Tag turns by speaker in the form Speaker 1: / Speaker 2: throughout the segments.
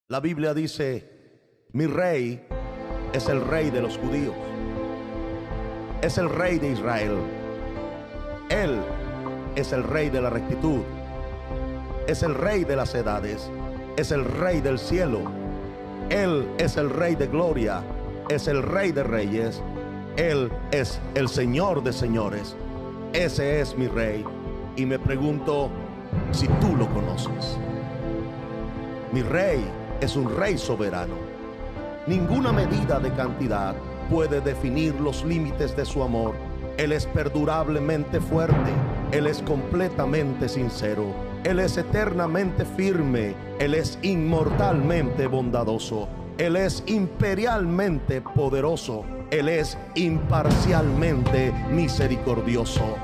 Speaker 1: La Biblia dice: mi rey es el rey de los judíos, es el rey de Israel. Él es el rey de la rectitud, es el rey de las edades, es el rey del cielo. Él es el rey de gloria, es el rey de reyes. Él es el Señor de señores. Ese es mi rey. Y me pregunto si tú lo conoces. Mi rey es un rey soberano. Ninguna medida de cantidad puede definir los límites de su amor. Él es perdurablemente fuerte. Él es completamente sincero. Él es eternamente firme. Él es inmortalmente bondadoso. Él es imperialmente poderoso. Él es imparcialmente misericordioso.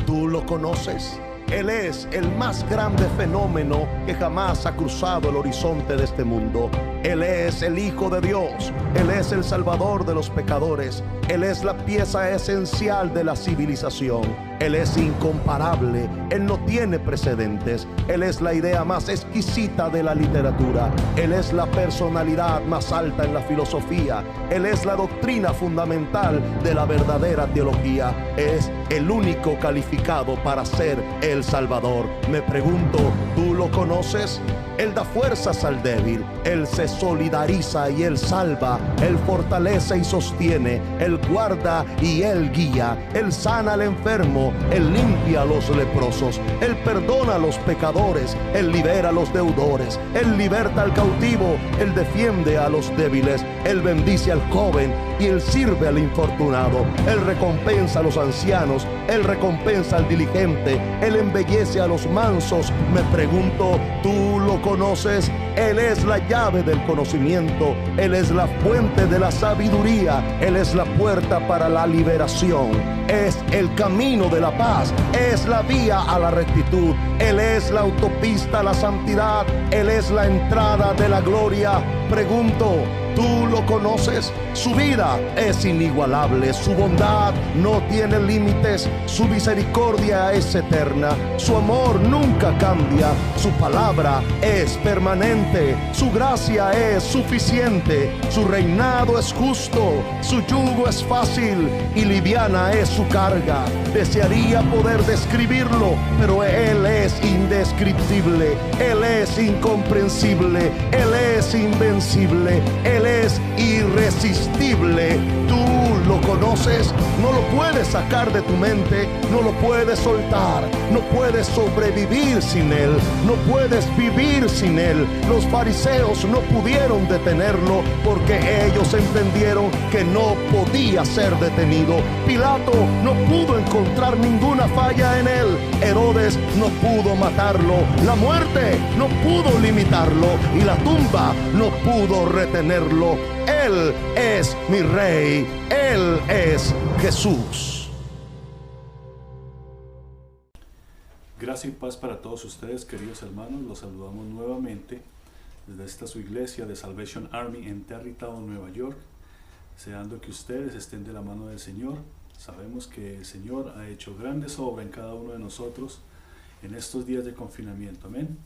Speaker 1: ¿Tú lo conoces? Él es el más grande fenómeno que jamás ha cruzado el horizonte de este mundo. Él es el Hijo de Dios. Él es el Salvador de los pecadores. Él es la pieza esencial de la civilización. Él es incomparable. Él no tiene precedentes. Él es la idea más exquisita de la literatura. Él es la personalidad más alta en la filosofía. Él es la doctrina fundamental de la verdadera teología. Es el único calificado para ser el Salvador. Me pregunto, ¿tú lo conoces? Él da fuerzas al débil. Él se solidariza y Él salva. Él fortalece y sostiene. Él guarda y Él guía. Él sana al enfermo. Él limpia a los leprosos. Él perdona a los pecadores. Él libera a los deudores. Él liberta al cautivo. Él defiende a los débiles. Él bendice al joven y Él sirve al infortunado. Él recompensa a los ancianos. Él recompensa al diligente. Él embellece a los mansos. Me pregunto, ¿tú lo conoces? Él es la llave del conocimiento. Él es la fuente de la sabiduría. Él es la puerta para la liberación. Es el camino de la paz. Es la vía a la rectitud. Él es la autopista a la santidad. Él es la entrada de la gloria. Pregunto, ¿tú lo conoces? Su vida es inigualable. Su bondad no tiene límites. Su misericordia es eterna. Su amor nunca cambia. Su palabra es permanente. Su gracia es suficiente. Su reinado es justo. Su yugo es fácil y liviana es su carga. Desearía poder describirlo, pero Él es indescriptible. Él es incomprensible. Él es invencible. Él es irresistible. ¿Tú lo conoces? No lo puedes sacar de tu mente. No lo puedes soltar. No puedes sobrevivir sin Él. No puedes vivir sin Él. Los fariseos no pudieron detenerlo porque ellos entendieron que no podía ser detenido. Pilato no pudo encontrar ninguna falla en Él. Herodes no pudo matarlo. La muerte no pudo limitarlo. Y la tumba no pudo retenerlo. Él es mi Rey. Él es Jesús.
Speaker 2: Gracia y paz para todos ustedes, queridos hermanos. Los saludamos nuevamente desde esta su iglesia de Salvation Army en Tarrytown, Nueva York, deseando que ustedes estén de la mano del Señor. Sabemos que el Señor ha hecho grandes obras en cada uno de nosotros en estos días de confinamiento. Amén.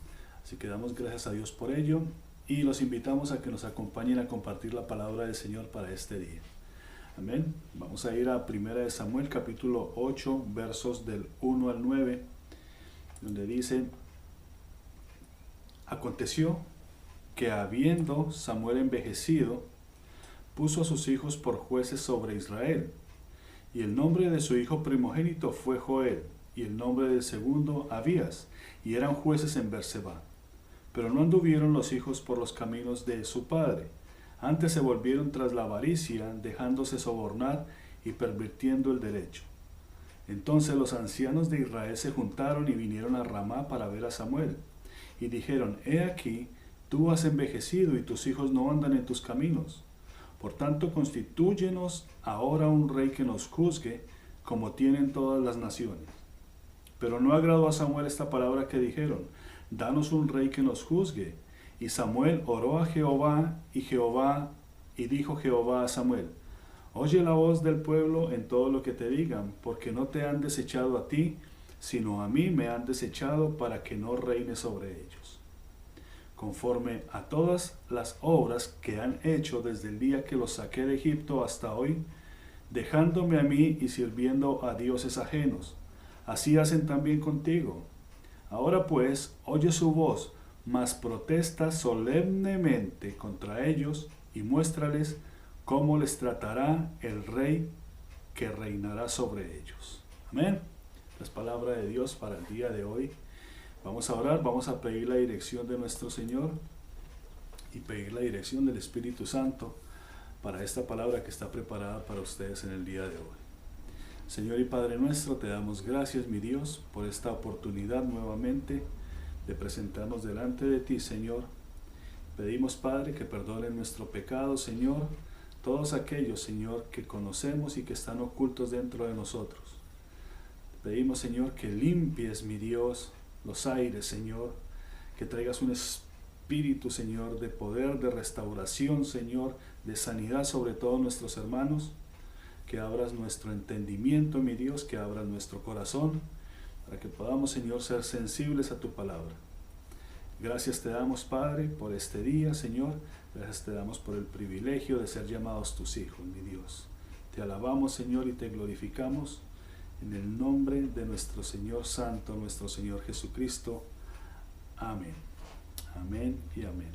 Speaker 2: Así que damos gracias a Dios por ello y los invitamos a que nos acompañen a compartir la palabra del Señor para este día. Amén. Vamos a ir a 1 Samuel capítulo 8 versos del 1 al 9, donde dice: aconteció que habiendo Samuel envejecido, puso a sus hijos por jueces sobre Israel, y el nombre de su hijo primogénito fue Joel, y el nombre del segundo Abías, y eran jueces en Berseba. Pero no anduvieron los hijos por los caminos de su padre, antes se volvieron tras la avaricia, dejándose sobornar y pervirtiendo el derecho. Entonces los ancianos de Israel se juntaron y vinieron a Ramá para ver a Samuel, y dijeron: he aquí, tú has envejecido y tus hijos no andan en tus caminos. Por tanto, constitúyenos ahora un rey que nos juzgue, como tienen todas las naciones. Pero no agradó a Samuel esta palabra que dijeron: danos un rey que nos juzgue. Y Samuel oró a Jehová, y dijo Jehová a Samuel: oye la voz del pueblo en todo lo que te digan, porque no te han desechado a ti, sino a mí me han desechado para que no reine sobre ellos. conforme a todas las obras que han hecho desde el día que los saqué de Egipto hasta hoy, dejándome a mí y sirviendo a dioses ajenos. Así hacen también contigo. Ahora pues, oye su voz, mas protesta solemnemente contra ellos y muéstrales cómo les tratará el rey que reinará sobre ellos. Amén. Es palabra de Dios para el día de hoy. Vamos a orar, vamos a pedir la dirección de nuestro Señor y pedir la dirección del Espíritu Santo para esta palabra que está preparada para ustedes en el día de hoy. Señor y Padre nuestro, te damos gracias, mi Dios, por esta oportunidad nuevamente de presentarnos delante de ti, Señor. Pedimos, Padre, que perdone nuestro pecado, Señor, todos aquellos, Señor, que conocemos y que están ocultos dentro de nosotros. Pedimos, Señor, que limpies, mi Dios, los aires, Señor, que traigas un espíritu, Señor, de poder, de restauración, Señor, de sanidad sobre todos nuestros hermanos, que abras nuestro entendimiento, mi Dios, que abras nuestro corazón, para que podamos, Señor, ser sensibles a tu palabra. Gracias te damos, Padre, por este día, Señor. Gracias te damos por el privilegio de ser llamados tus hijos, mi Dios. Te alabamos, Señor, y te glorificamos en el nombre de nuestro Señor Santo, nuestro Señor Jesucristo. Amén. Amén y amén.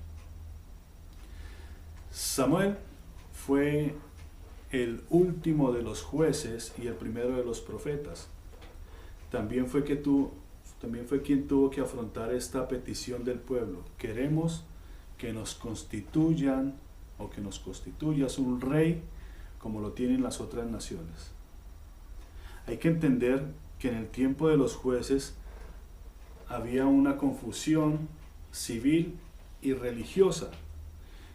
Speaker 2: Samuel fue el último de los jueces y el primero de los profetas. También fue quien tuvo que afrontar esta petición del pueblo. Queremos que nos constituyan o que nos constituyas un rey como lo tienen las otras naciones. Hay que entender que en el tiempo de los jueces había una confusión civil y religiosa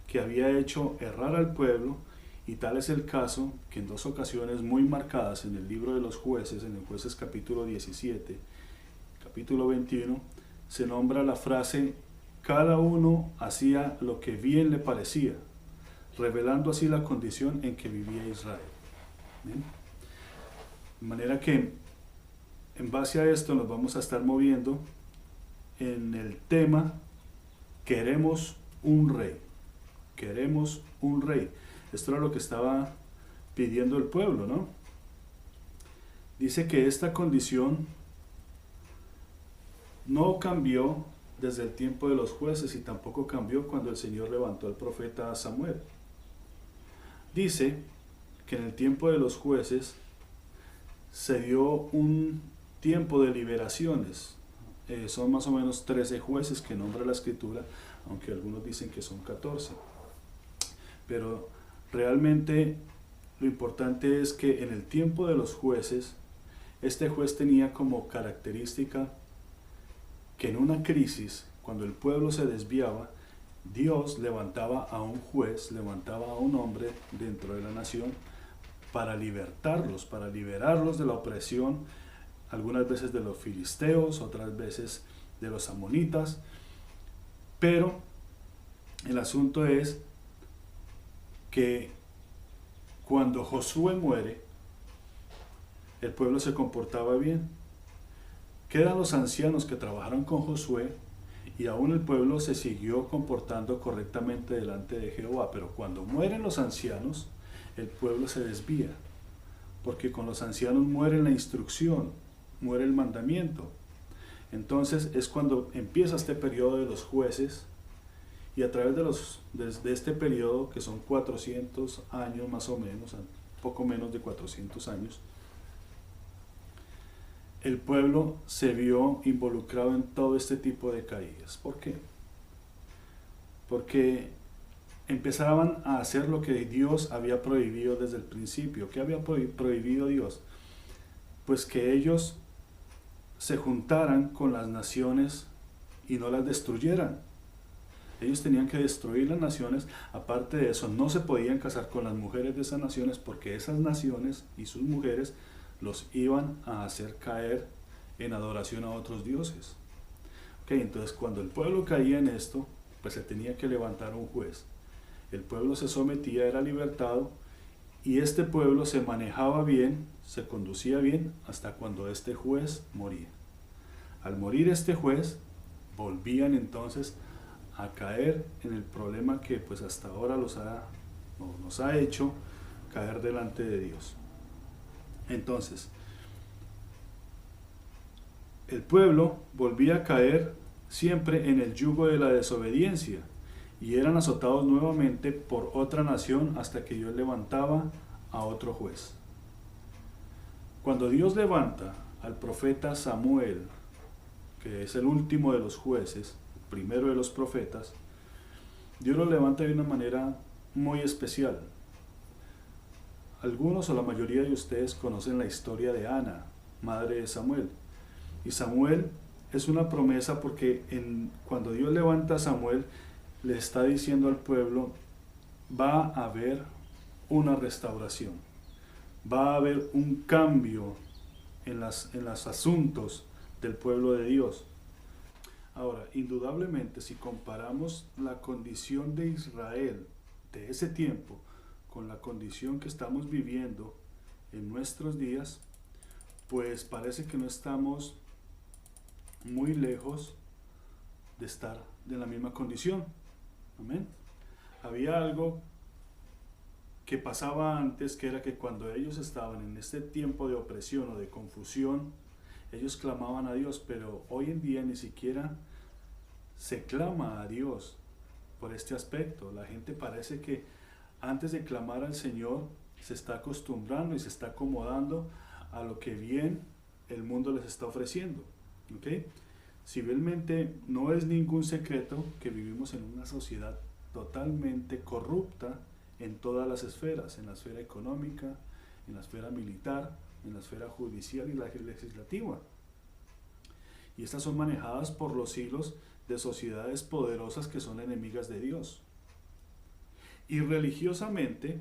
Speaker 2: que había hecho errar al pueblo, y tal es el caso que en dos ocasiones muy marcadas en el libro de los jueces, en el Jueces capítulo 17, capítulo 21, se nombra la frase: cada uno hacía lo que bien le parecía, revelando así la condición en que vivía Israel. ¿Bien? De manera que en base a esto nos vamos a estar moviendo en el tema queremos un rey. Queremos un rey. Esto era lo que estaba pidiendo el pueblo, ¿no? Dice que esta condición no cambió desde el tiempo de los jueces y tampoco cambió cuando el Señor levantó al profeta Samuel. Dice que en el tiempo de los jueces se dio un tiempo de liberaciones. Son más o menos 13 jueces que nombra la Escritura, aunque algunos dicen que son 14. Pero realmente lo importante es que en el tiempo de los jueces, este juez tenía como característica que en una crisis, cuando el pueblo se desviaba, Dios levantaba a un juez, levantaba a un hombre dentro de la nación para libertarlos, para liberarlos de la opresión, algunas veces de los filisteos, otras veces de los amonitas. Pero el asunto es que cuando Josué muere, el pueblo se comportaba bien. Quedan los ancianos que trabajaron con Josué y aún el pueblo se siguió comportando correctamente delante de Jehová. Pero cuando mueren los ancianos, el pueblo se desvía, porque con los ancianos muere la instrucción, muere el mandamiento. Entonces es cuando empieza este periodo de los jueces, y a través de este periodo, que son 400 años más o menos, poco menos de 400 años, el pueblo se vio involucrado en todo este tipo de caídas. ¿Por qué? Porque empezaban a hacer lo que Dios había prohibido desde el principio. ¿Qué había prohibido Dios? Pues que ellos se juntaran con las naciones y no las destruyeran. Ellos tenían que destruir las naciones. Aparte de eso, no se podían casar con las mujeres de esas naciones, porque esas naciones y sus mujeres los iban a hacer caer en adoración a otros dioses. Entonces cuando el pueblo caía en esto, pues se tenía que levantar un juez. El pueblo se sometía, era libertado, y este pueblo se manejaba bien, se conducía bien, hasta cuando este juez moría. Al morir este juez, volvían entonces a caer en el problema que pues hasta ahora nos ha hecho caer delante de Dios. Entonces, el pueblo volvía a caer siempre en el yugo de la desobediencia y eran azotados nuevamente por otra nación hasta que Dios levantaba a otro juez. Cuando Dios levanta al profeta Samuel, que es el último de los jueces, el primero de los profetas, Dios lo levanta de una manera muy especial. Algunos o la mayoría de ustedes conocen la historia de Ana, madre de Samuel. Y Samuel es una promesa porque cuando Dios levanta a Samuel, le está diciendo al pueblo, va a haber una restauración, va a haber un cambio en los asuntos del pueblo de Dios. Ahora, indudablemente, si comparamos la condición de Israel de ese tiempo con la condición que estamos viviendo en nuestros días, pues parece que no estamos muy lejos de estar en la misma condición. Amén. Había algo que pasaba antes, que era que cuando ellos estaban en este tiempo de opresión o de confusión, ellos clamaban a Dios, pero hoy en día ni siquiera se clama a Dios por este aspecto. La gente parece que antes de clamar al Señor se está acostumbrando y se está acomodando a lo que bien el mundo les está ofreciendo. ¿Okay? Civilmente no es ningún secreto que vivimos en una sociedad totalmente corrupta en todas las esferas, en la esfera económica, en la esfera militar, en la esfera judicial y la legislativa. Y estas son manejadas por los hilos de sociedades poderosas que son enemigas de Dios. Y religiosamente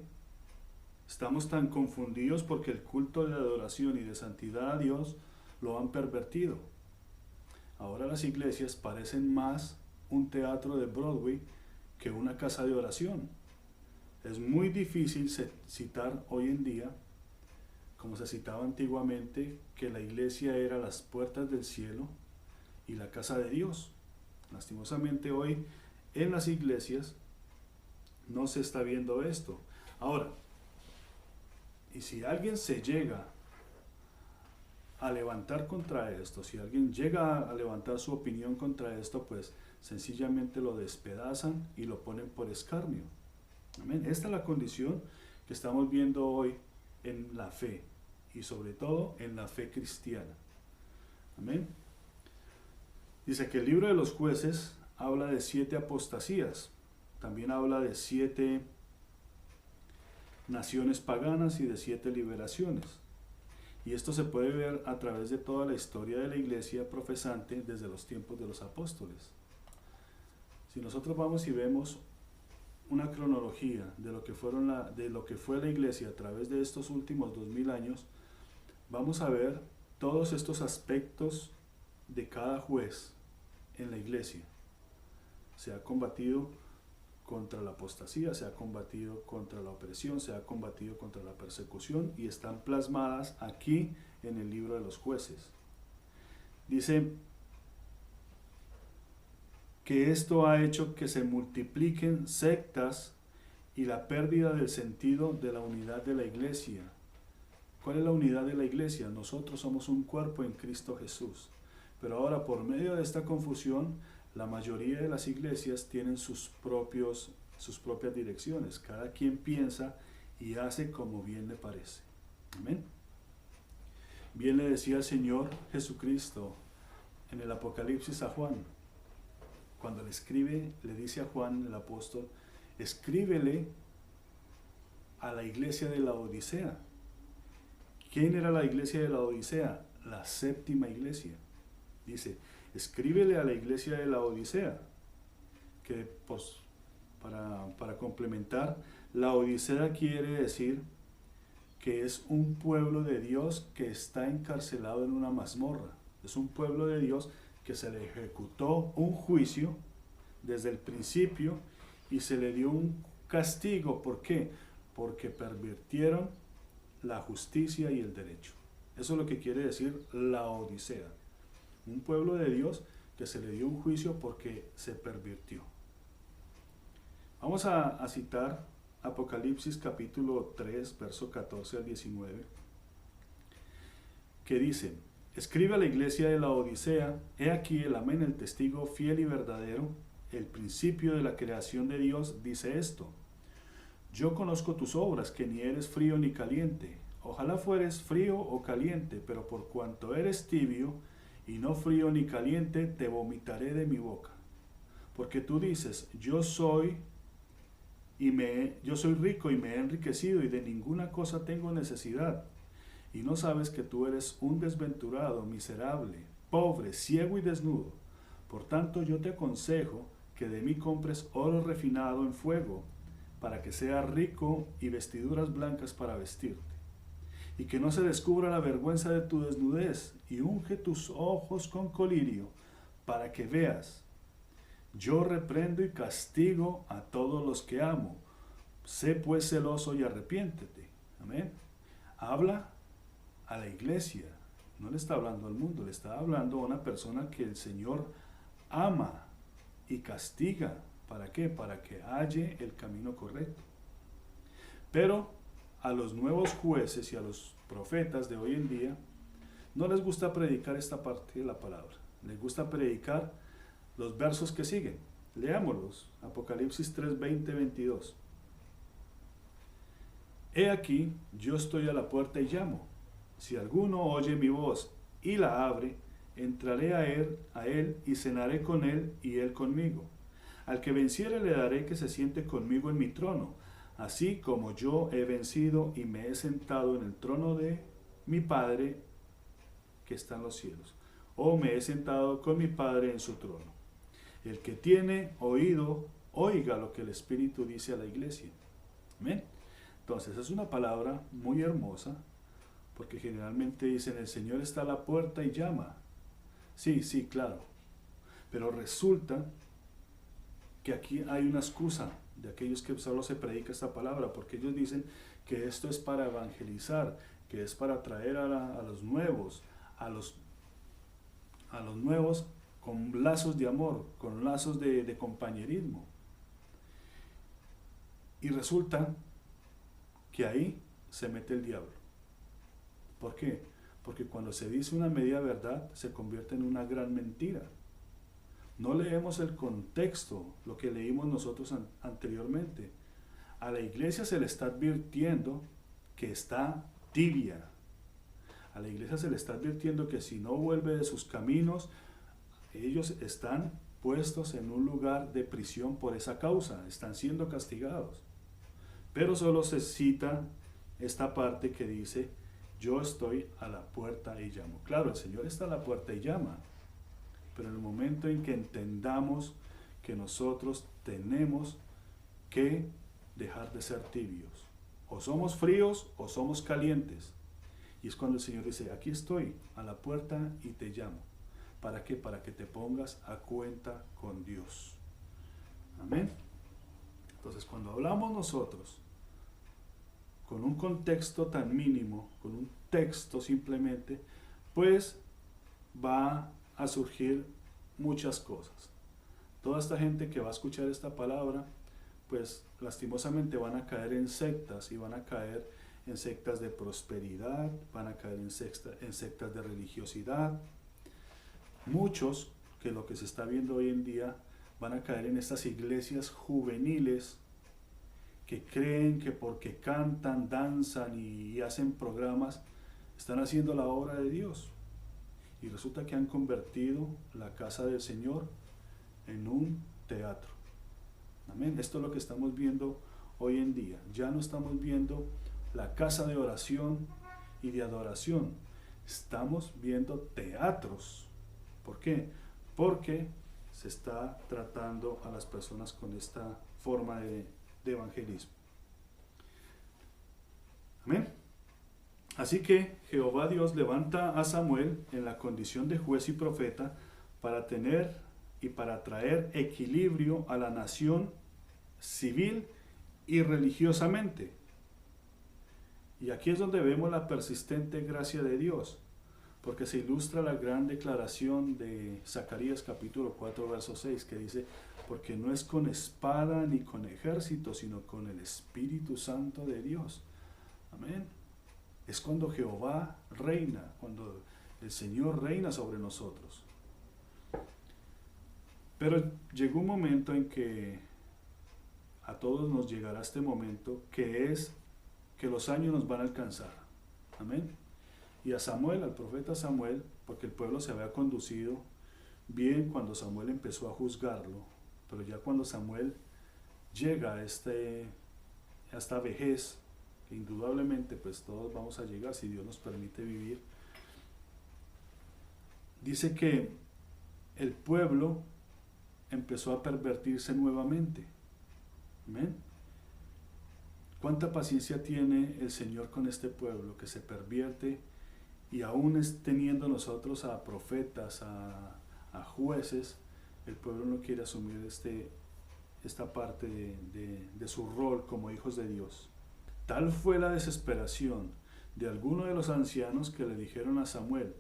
Speaker 2: estamos tan confundidos porque el culto de adoración y de santidad a Dios lo han pervertido. Ahora las iglesias parecen más un teatro de Broadway que una casa de oración. Es muy difícil citar hoy en día, como se citaba antiguamente, que la iglesia era las puertas del cielo y la casa de Dios. Lastimosamente hoy en las iglesias no se está viendo esto. Ahora, y si alguien se llega a levantar contra esto, si alguien llega a levantar su opinión contra esto, pues sencillamente lo despedazan y lo ponen por escarnio. Amén. Esta es la condición que estamos viendo hoy en la fe y sobre todo en la fe cristiana. Amén. Dice que el libro de los jueces habla de 7 apostasías, también habla de 7 naciones paganas y de 7 liberaciones. Y esto se puede ver a través de toda la historia de la iglesia profesante desde los tiempos de los apóstoles. Si nosotros vamos y vemos una cronología de lo que fue la iglesia a través de estos últimos 2000 años, vamos a ver todos estos aspectos de cada juez en la iglesia. Se ha combatido contra la apostasía, se ha combatido contra la opresión, se ha combatido contra la persecución y están plasmadas aquí en el libro de los jueces. Dice que esto ha hecho que se multipliquen sectas y la pérdida del sentido de la unidad de la iglesia. ¿Cuál es la unidad de la iglesia? Nosotros somos un cuerpo en Cristo Jesús. Pero ahora, por medio de esta confusión, la mayoría de las iglesias tienen sus propias direcciones. Cada quien piensa y hace como bien le parece. Amén. Bien le decía el Señor Jesucristo en el Apocalipsis a Juan. Cuando le escribe, le dice a Juan, el apóstol, escríbele a la iglesia de la Odisea. ¿Quién era la iglesia de la Odisea? La 7ª iglesia. Dice, escríbele a la iglesia de la Odisea, que pues, para complementar, la Odisea quiere decir que es un pueblo de Dios que está encarcelado en una mazmorra. Es un pueblo de Dios que se le ejecutó un juicio desde el principio y se le dio un castigo. ¿Por qué? Porque pervirtieron la justicia y el derecho. Eso es lo que quiere decir la Odisea. Un pueblo de Dios que se le dio un juicio porque se pervirtió. Vamos a citar Apocalipsis capítulo 3, verso 14 al 19, que dice: escribe a la iglesia de la Odisea, he aquí el amén, el testigo fiel y verdadero, el principio de la creación de Dios, dice esto: yo conozco tus obras, que ni eres frío ni caliente. Ojalá fueres frío o caliente, pero por cuanto eres tibio y no frío ni caliente, te vomitaré de mi boca. Porque tú dices, yo soy rico y me he enriquecido y de ninguna cosa tengo necesidad. Y no sabes que tú eres un desventurado, miserable, pobre, ciego y desnudo. Por tanto yo te aconsejo que de mí compres oro refinado en fuego, para que seas rico, y vestiduras blancas para vestirte. Y que no se descubra la vergüenza de tu desnudez, y unge tus ojos con colirio, para que veas. Yo reprendo y castigo a todos los que amo. Sé pues celoso y arrepiéntete. Amén. Habla a la iglesia, no le está hablando al mundo, le está hablando a una persona que el Señor ama y castiga. ¿Para qué? Para que halle el camino correcto. Pero a los nuevos jueces y a los profetas de hoy en día no les gusta predicar esta parte de la palabra. Les gusta predicar los versos que siguen. Leámoslos. Apocalipsis 3, 20, 22. He aquí, yo estoy a la puerta y llamo. Si alguno oye mi voz y la abre, entraré a él y cenaré con él y él conmigo. Al que venciere le daré que se siente conmigo en mi trono, así como yo he vencido y me he sentado en el trono de mi Padre que está en los cielos. O me he sentado con mi Padre en su trono. El que tiene oído, oiga lo que el Espíritu dice a la iglesia. Amén. Entonces es una palabra muy hermosa, porque generalmente dicen, el Señor está a la puerta y llama. Sí, claro. Pero resulta que aquí hay una excusa de aquellos que solo se predica esta palabra, porque ellos dicen que esto es para evangelizar, que es para traer a los nuevos, a los nuevos con lazos de amor, con lazos de compañerismo. Y resulta que ahí se mete el diablo. ¿Por qué? Porque cuando se dice una media verdad, se convierte en una gran mentira. No leemos el contexto, lo que leímos nosotros anteriormente. A la iglesia se le está advirtiendo que está tibia. A la iglesia se le está advirtiendo que si no vuelve de sus caminos, ellos están puestos en un lugar de prisión por esa causa, están siendo castigados. Pero solo se cita esta parte que dice, yo estoy a la puerta y llamo. Claro, el Señor está a la puerta y llama. Pero en el momento en que entendamos que nosotros tenemos que dejar de ser tibios. O somos fríos o somos calientes. Y es cuando el Señor dice, aquí estoy a la puerta y te llamo. ¿Para qué? Para que te pongas a cuenta con Dios. Amén. Entonces cuando hablamos nosotros con un contexto tan mínimo, con un texto simplemente, pues va a surgir muchas cosas. Toda esta gente que va a escuchar esta palabra, pues lastimosamente van a caer en sectas, y van a caer en sectas de prosperidad, van a caer en sectas de religiosidad. Muchos, que lo que se está viendo hoy en día, van a caer en estas iglesias juveniles que creen que porque cantan, danzan y hacen programas, están haciendo la obra de Dios. Y resulta que han convertido la casa del Señor en un teatro. Amén. Esto es lo que estamos viendo hoy en día. Ya no estamos viendo la casa de oración y de adoración. Estamos viendo teatros. ¿Por qué? Porque se está tratando a las personas con esta forma de evangelismo. Amén. Así que Jehová Dios levanta a Samuel en la condición de juez y profeta para tener y para traer equilibrio a la nación civil y religiosamente. Y aquí es donde vemos la persistente gracia de Dios, porque se ilustra la gran declaración de Zacarías capítulo 4, verso 6, que dice, porque no es con espada ni con ejército, sino con el Espíritu Santo de Dios. Amén. Es cuando Jehová reina, cuando el Señor reina sobre nosotros. Pero llegó un momento en que a todos nos llegará este momento, que es que los años nos van a alcanzar. Amén. Y a Samuel, al profeta Samuel, porque el pueblo se había conducido bien cuando Samuel empezó a juzgarlo, pero ya cuando Samuel llega a esta vejez, que indudablemente pues todos vamos a llegar si Dios nos permite vivir, dice que el pueblo empezó a pervertirse nuevamente. Amén. ¿Cuánta paciencia tiene el Señor con este pueblo que se pervierte? Y aún teniendo nosotros a profetas, a jueces, el pueblo no quiere asumir esta parte de su rol como hijos de Dios. Tal fue la desesperación de algunos de los ancianos que le dijeron a Samuel,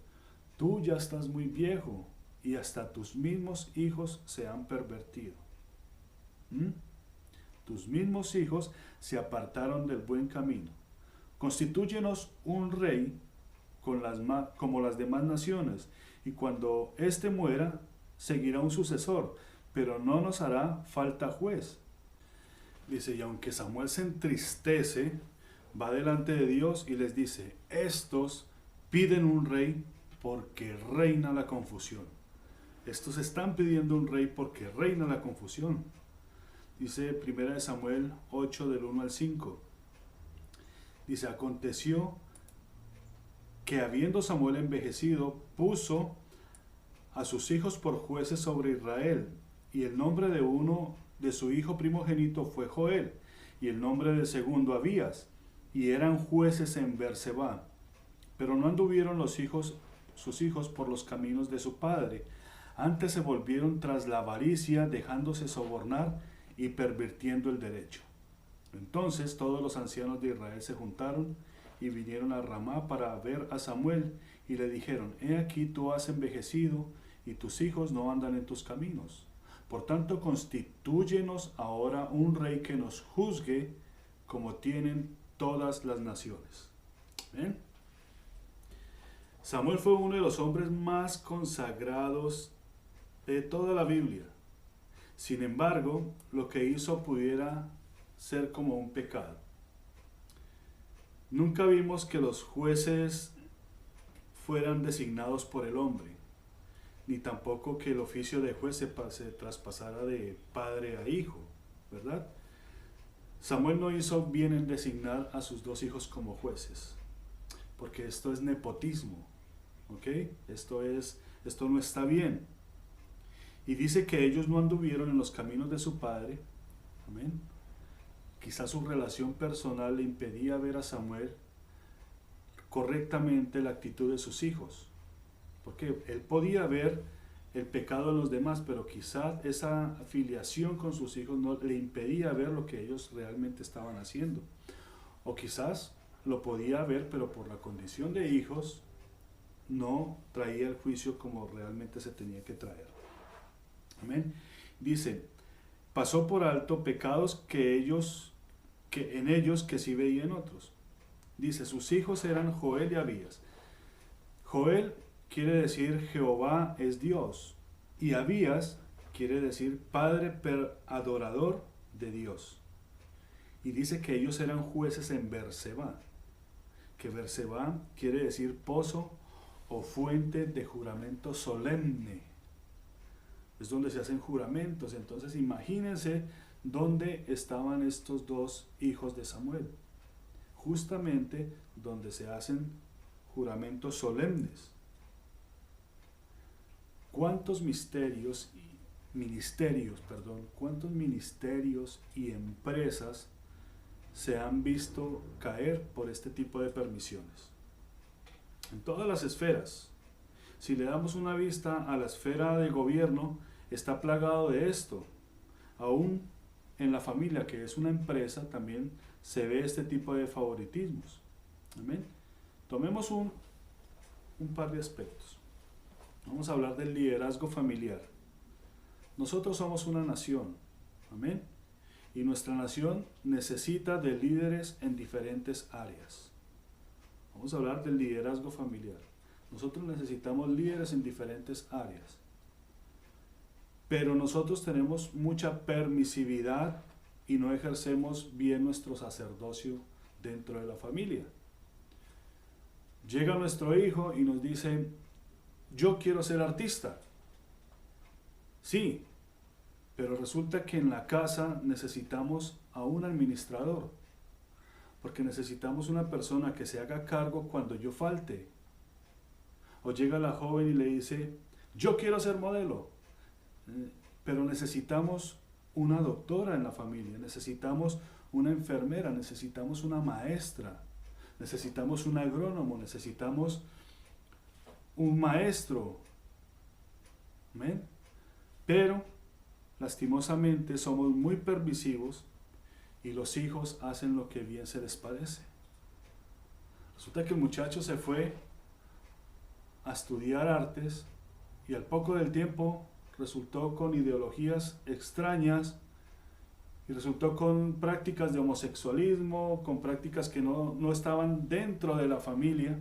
Speaker 2: tú ya estás muy viejo y hasta tus mismos hijos se han pervertido. Tus mismos hijos se apartaron del buen camino. Constitúyenos un rey como las demás naciones, y cuando éste muera, seguirá un sucesor, pero no nos hará falta juez. Dice, y aunque Samuel se entristece, va delante de Dios y les dice, estos piden un rey porque reina la confusión. Estos están pidiendo un rey porque reina la confusión. Dice 1 Samuel 8 del 1 al 5. Dice, aconteció que habiendo Samuel envejecido, puso a sus hijos por jueces sobre Israel, y el nombre de uno de su hijo primogénito fue Joel, y el nombre del segundo Abías, y eran jueces en Berseba. Pero no anduvieron sus hijos por los caminos de su padre, antes se volvieron tras la avaricia, dejándose sobornar y pervirtiendo el derecho. Entonces todos los ancianos de Israel se juntaron y vinieron a Ramá para ver a Samuel, y le dijeron, he aquí tú has envejecido, y tus hijos no andan en tus caminos. Por tanto, constitúyenos ahora un rey que nos juzgue, como tienen todas las naciones. ¿Ven? Samuel fue uno de los hombres más consagrados de toda la Biblia. Sin embargo, lo que hizo pudiera ser como un pecado. Nunca vimos que los jueces fueran designados por el hombre, ni tampoco que el oficio de juez se traspasara de padre a hijo, ¿verdad? Samuel no hizo bien en designar a sus dos hijos como jueces, porque esto es nepotismo, ¿ok? Esto no está bien. Y dice que ellos no anduvieron en los caminos de su padre, amén. Quizás su relación personal le impedía ver a Samuel correctamente la actitud de sus hijos, porque él podía ver el pecado de los demás, pero quizás esa afiliación con sus hijos no le impedía ver lo que ellos realmente estaban haciendo, o quizás lo podía ver, pero por la condición de hijos no traía el juicio como realmente se tenía que traer. Amén. Dice, pasó por alto pecados que en ellos que sí veía en otros. Dice, sus hijos eran Joel y Abías. Joel quiere decir Jehová es Dios, y Abías quiere decir padre adorador de Dios. Y dice que ellos eran jueces en Berseba, que Berseba quiere decir pozo o fuente de juramento solemne. Es donde se hacen juramentos. Entonces imagínense dónde estaban estos dos hijos de Samuel. Justamente donde se hacen juramentos solemnes. ¿Cuántos ministerios y empresas se han visto caer por este tipo de permisiones? En todas las esferas. Si le damos una vista a la esfera de gobierno, está plagado de esto. Aún en la familia, que es una empresa, también se ve este tipo de favoritismos. Amén. Tomemos un par de aspectos. Vamos a hablar del liderazgo familiar. Nosotros somos una nación, amén, y nuestra nación necesita de líderes en diferentes áreas. Vamos a hablar del liderazgo familiar. Nosotros necesitamos líderes en diferentes áreas, pero nosotros tenemos mucha permisividad y no ejercemos bien nuestro sacerdocio dentro de la familia. Llega nuestro hijo y nos dice: yo quiero ser artista. Sí, pero resulta que en la casa necesitamos a un administrador, porque necesitamos una persona que se haga cargo cuando yo falte. O llega la joven y le dice: yo quiero ser modelo, pero necesitamos una doctora en la familia, necesitamos una enfermera, necesitamos una maestra, necesitamos un agrónomo, necesitamos un maestro. ¿Amén? Pero lastimosamente somos muy permisivos y los hijos hacen lo que bien se les parece. Resulta que el muchacho se fue a estudiar artes y al poco del tiempo resultó con ideologías extrañas y resultó con prácticas de homosexualismo, con prácticas que no estaban dentro de la familia,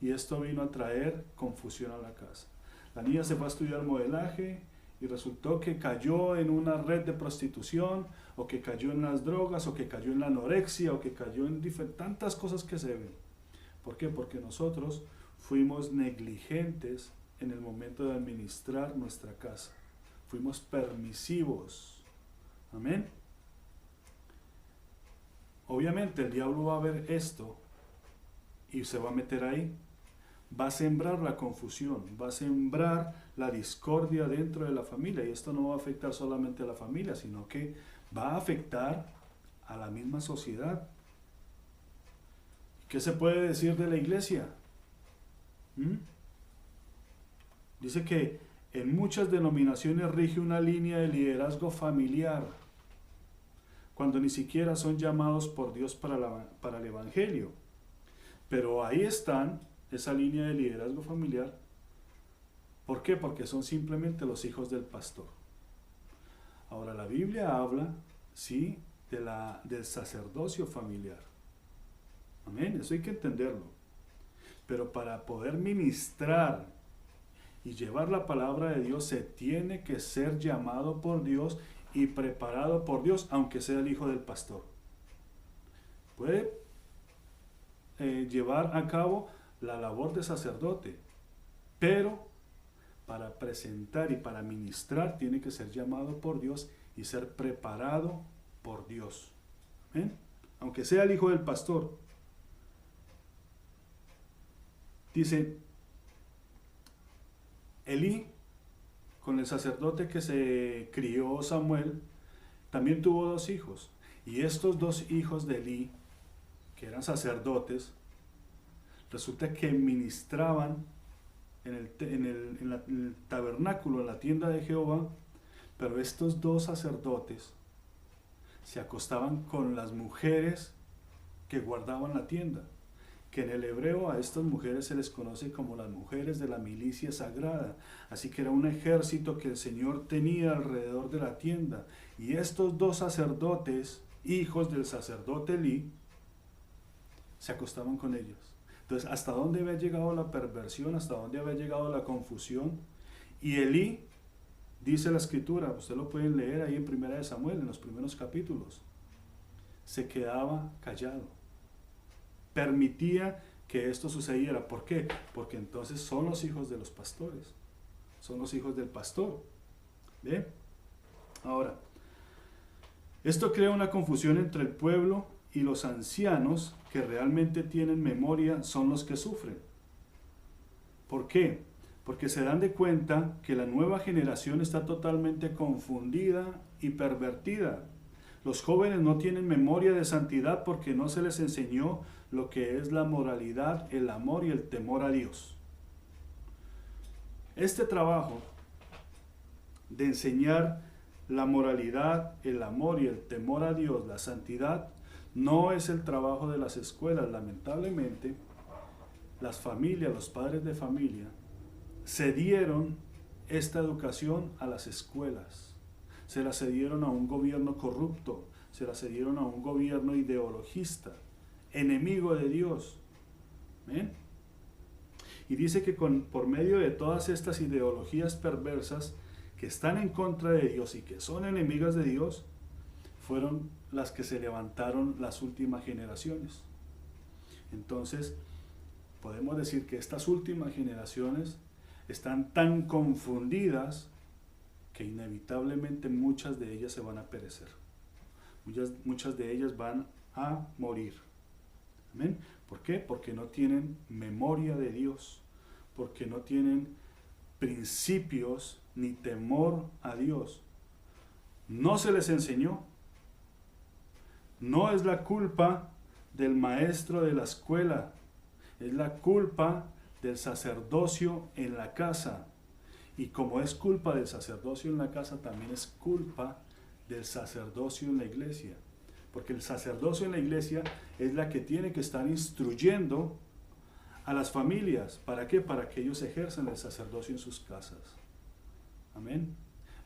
Speaker 2: y esto vino a traer confusión a la casa. La niña se fue a estudiar modelaje y resultó que cayó en una red de prostitución, o que cayó en las drogas, o que cayó en la anorexia, o que cayó en tantas cosas que se ven. ¿Por qué? Porque nosotros fuimos negligentes en el momento de administrar nuestra casa. Fuimos permisivos. Amén. Obviamente el diablo va a ver esto y se va a meter ahí. Va a sembrar la confusión, va a sembrar la discordia dentro de la familia, y esto no va a afectar solamente a la familia, sino que va a afectar a la misma sociedad. ¿Qué se puede decir de la iglesia? Dice que en muchas denominaciones rige una línea de liderazgo familiar, cuando ni siquiera son llamados por Dios para el evangelio. Pero ahí están, esa línea de liderazgo familiar. ¿Por qué? Porque son simplemente los hijos del pastor. Ahora, la Biblia habla, sí, del sacerdocio familiar. Amén, eso hay que entenderlo. Pero para poder ministrar y llevar la palabra de Dios, se tiene que ser llamado por Dios y preparado por Dios, aunque sea el hijo del pastor. Puede llevar a cabo la labor de sacerdote, pero para presentar y para ministrar tiene que ser llamado por Dios y ser preparado por Dios. ¿Amén? Aunque sea el hijo del pastor. Dice, Elí, con el sacerdote que se crió Samuel, también tuvo 2 hijos. Y estos 2 hijos de Elí, que eran sacerdotes, resulta que ministraban en el tabernáculo, en la tienda de Jehová, pero estos 2 sacerdotes se acostaban con las mujeres que guardaban la tienda, que en el hebreo a estas mujeres se les conoce como las mujeres de la milicia sagrada. Así que era un ejército que el Señor tenía alrededor de la tienda, y estos 2 sacerdotes, hijos del sacerdote Elí, se acostaban con ellos. Entonces, ¿hasta dónde había llegado la perversión? ¿Hasta dónde había llegado la confusión? Y Elí, dice la escritura, usted lo pueden leer ahí en 1 Samuel, en los primeros capítulos, se quedaba callado, permitía que esto sucediera. ¿Por qué? Porque entonces son los hijos de los pastores, son los hijos del pastor. ¿Ve? Ahora, esto crea una confusión entre el pueblo y los ancianos que realmente tienen memoria son los que sufren. ¿Por qué? Porque se dan de cuenta que la nueva generación está totalmente confundida y pervertida. Los jóvenes no tienen memoria de santidad porque no se les enseñó lo que es la moralidad, el amor y el temor a Dios. Este trabajo de enseñar la moralidad, el amor y el temor a Dios, la santidad, no es el trabajo de las escuelas. Lamentablemente, las familias, los padres de familia, cedieron esta educación a las escuelas, se la cedieron a un gobierno corrupto, se la cedieron a un gobierno ideologista, enemigo de Dios. ¿Ven? Y dice que por medio de todas estas ideologías perversas que están en contra de Dios y que son enemigas de Dios, fueron las que se levantaron las últimas generaciones. Entonces, podemos decir que estas últimas generaciones están tan confundidas que inevitablemente muchas de ellas se van a perecer. Muchas de ellas van a morir. ¿Amén? ¿Por qué? Porque no tienen memoria de Dios, porque no tienen principios ni temor a Dios. No se les enseñó. No es la culpa del maestro de la escuela, es la culpa del sacerdocio en la casa. Y como es culpa del sacerdocio en la casa, también es culpa del sacerdocio en la iglesia. Porque el sacerdocio en la iglesia es la que tiene que estar instruyendo a las familias. ¿Para qué? Para que ellos ejerzan el sacerdocio en sus casas. Amén.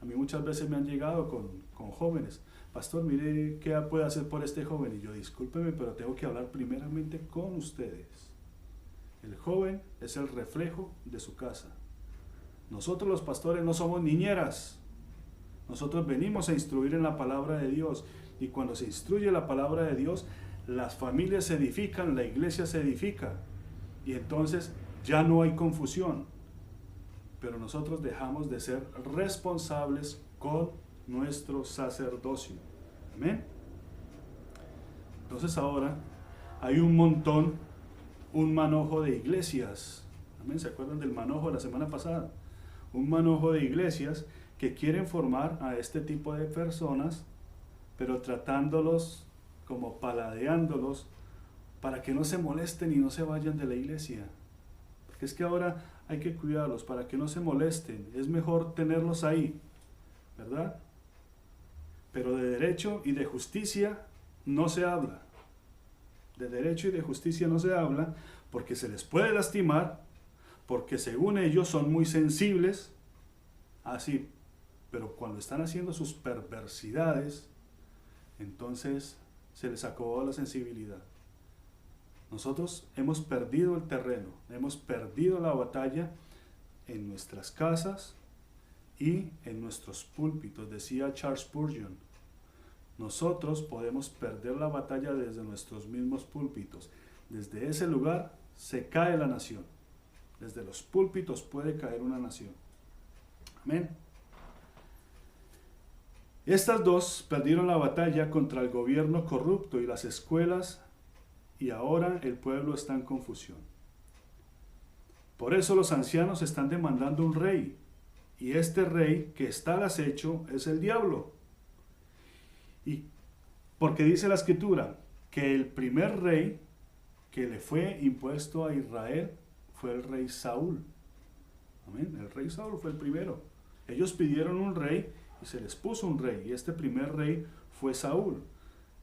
Speaker 2: A mí muchas veces me han llegado con jóvenes. Pastor, mire, ¿qué puede hacer por este joven? Y yo, discúlpeme, pero tengo que hablar primeramente con ustedes. El joven es el reflejo de su casa. Nosotros los pastores no somos niñeras. Nosotros venimos a instruir en la palabra de Dios. Y cuando se instruye la palabra de Dios, las familias se edifican, la iglesia se edifica. Y entonces ya no hay confusión. Pero nosotros dejamos de ser responsables con nuestro sacerdocio. Amén. Entonces ahora hay un manojo de iglesias. Amén. ¿Se acuerdan del manojo de la semana pasada? Un manojo de iglesias que quieren formar a este tipo de personas, pero tratándolos como paladeándolos para que no se molesten y no se vayan de la iglesia. Porque es que ahora hay que cuidarlos para que no se molesten. Es mejor tenerlos ahí, ¿verdad? Pero de derecho y de justicia no se habla. De derecho y de justicia no se habla porque se les puede lastimar, porque según ellos son muy sensibles, así, pero cuando están haciendo sus perversidades, entonces se les acabó la sensibilidad. Nosotros hemos perdido el terreno, hemos perdido la batalla en nuestras casas y en nuestros púlpitos. Decía Charles Spurgeon, nosotros podemos perder la batalla desde nuestros mismos púlpitos. Desde ese lugar se cae la nación. Desde los púlpitos puede caer una nación. Amén. Estas dos perdieron la batalla contra el gobierno corrupto y las escuelas, y ahora el pueblo está en confusión. Por eso los ancianos están demandando un rey, y este rey que está al acecho es el diablo. Y porque dice la escritura que el primer rey que le fue impuesto a Israel fue el rey Saúl. Amén. El rey Saúl fue el primero. Ellos pidieron un rey y se les puso un rey. Y este primer rey fue Saúl.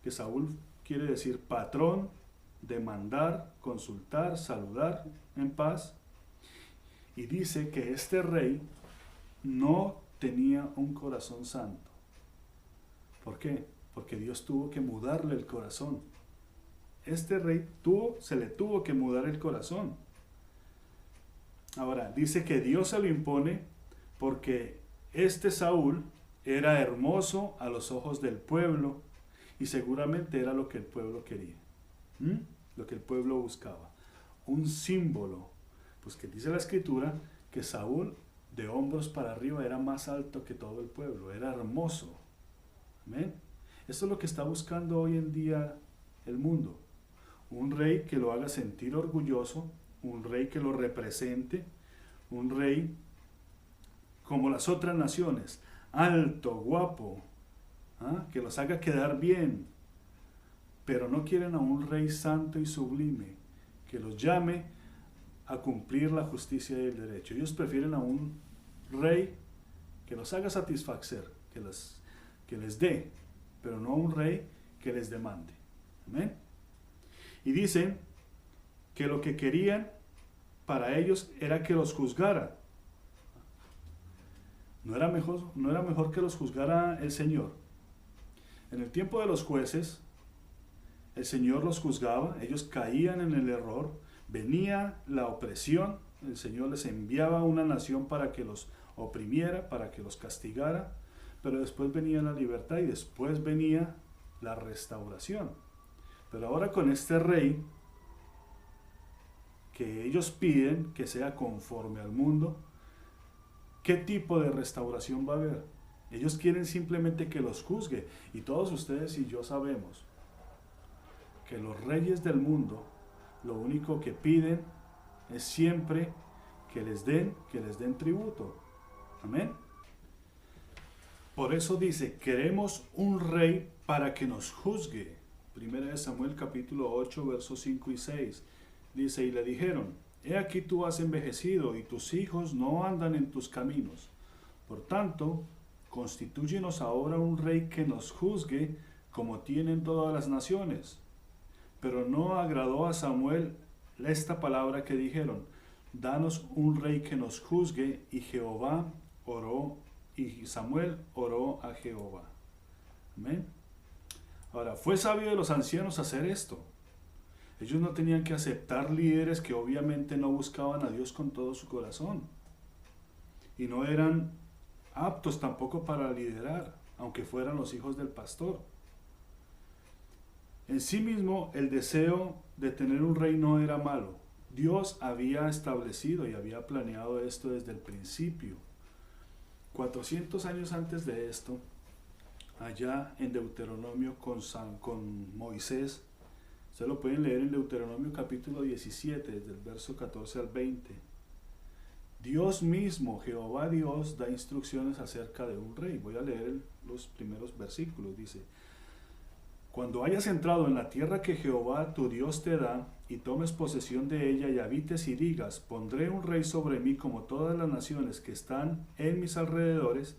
Speaker 2: Que Saúl quiere decir patrón, demandar, consultar, saludar en paz. Y dice que este rey no tenía un corazón santo. ¿Por qué? Porque Dios tuvo que mudarle el corazón. Este rey se le tuvo que mudar el corazón. Ahora, dice que Dios se lo impone porque este Saúl era hermoso a los ojos del pueblo y seguramente era lo que el pueblo quería, lo que el pueblo buscaba. Un símbolo, pues que dice la escritura que Saúl de hombros para arriba era más alto que todo el pueblo, era hermoso. Amén. Esto es lo que está buscando hoy en día el mundo. Un rey que lo haga sentir orgulloso, un rey que lo represente, un rey como las otras naciones, alto, guapo, que los haga quedar bien, pero no quieren a un rey santo y sublime, que los llame a cumplir la justicia y el derecho. Ellos prefieren a un rey que los haga satisfacer, que les dé, pero no a un rey que les demande. Amén. Y dicen que lo que querían para ellos era que los juzgara. No era mejor que los juzgara el Señor. En el tiempo de los jueces, el Señor los juzgaba, ellos caían en el error, venía la opresión, el Señor les enviaba una nación para que los oprimiera, para que los castigara, pero después venía la libertad y después venía la restauración. Pero ahora con este rey, que ellos piden que sea conforme al mundo, ¿qué tipo de restauración va a haber? Ellos quieren simplemente que los juzgue. Y todos ustedes y yo sabemos que los reyes del mundo lo único que piden es siempre que les den tributo. Amén. Por eso dice, queremos un rey para que nos juzgue. Primera de Samuel capítulo 8 versos 5 y 6. Dice, y le dijeron, he aquí tú has envejecido y tus hijos no andan en tus caminos. Por tanto, constitúyenos ahora un rey que nos juzgue como tienen todas las naciones. Pero no agradó a Samuel esta palabra que dijeron, danos un rey que nos juzgue, y Jehová oró, y Samuel oró a Jehová. Amén. Ahora, fue sabio de los ancianos hacer esto. Ellos no tenían que aceptar líderes que obviamente no buscaban a Dios con todo su corazón. Y no eran aptos tampoco para liderar, aunque fueran los hijos del pastor. En sí mismo, el deseo de tener un rey no era malo. Dios había establecido y había planeado esto desde el principio. 400 años antes de esto, allá en Deuteronomio con Moisés, ustedes lo pueden leer en Deuteronomio capítulo 17, desde el verso 14 al 20. Dios mismo, Jehová Dios, da instrucciones acerca de un rey. Voy a leer los primeros versículos. Dice, cuando hayas entrado en la tierra que Jehová tu Dios te da, y tomes posesión de ella y habites y digas, pondré un rey sobre mí como todas las naciones que están en mis alrededores.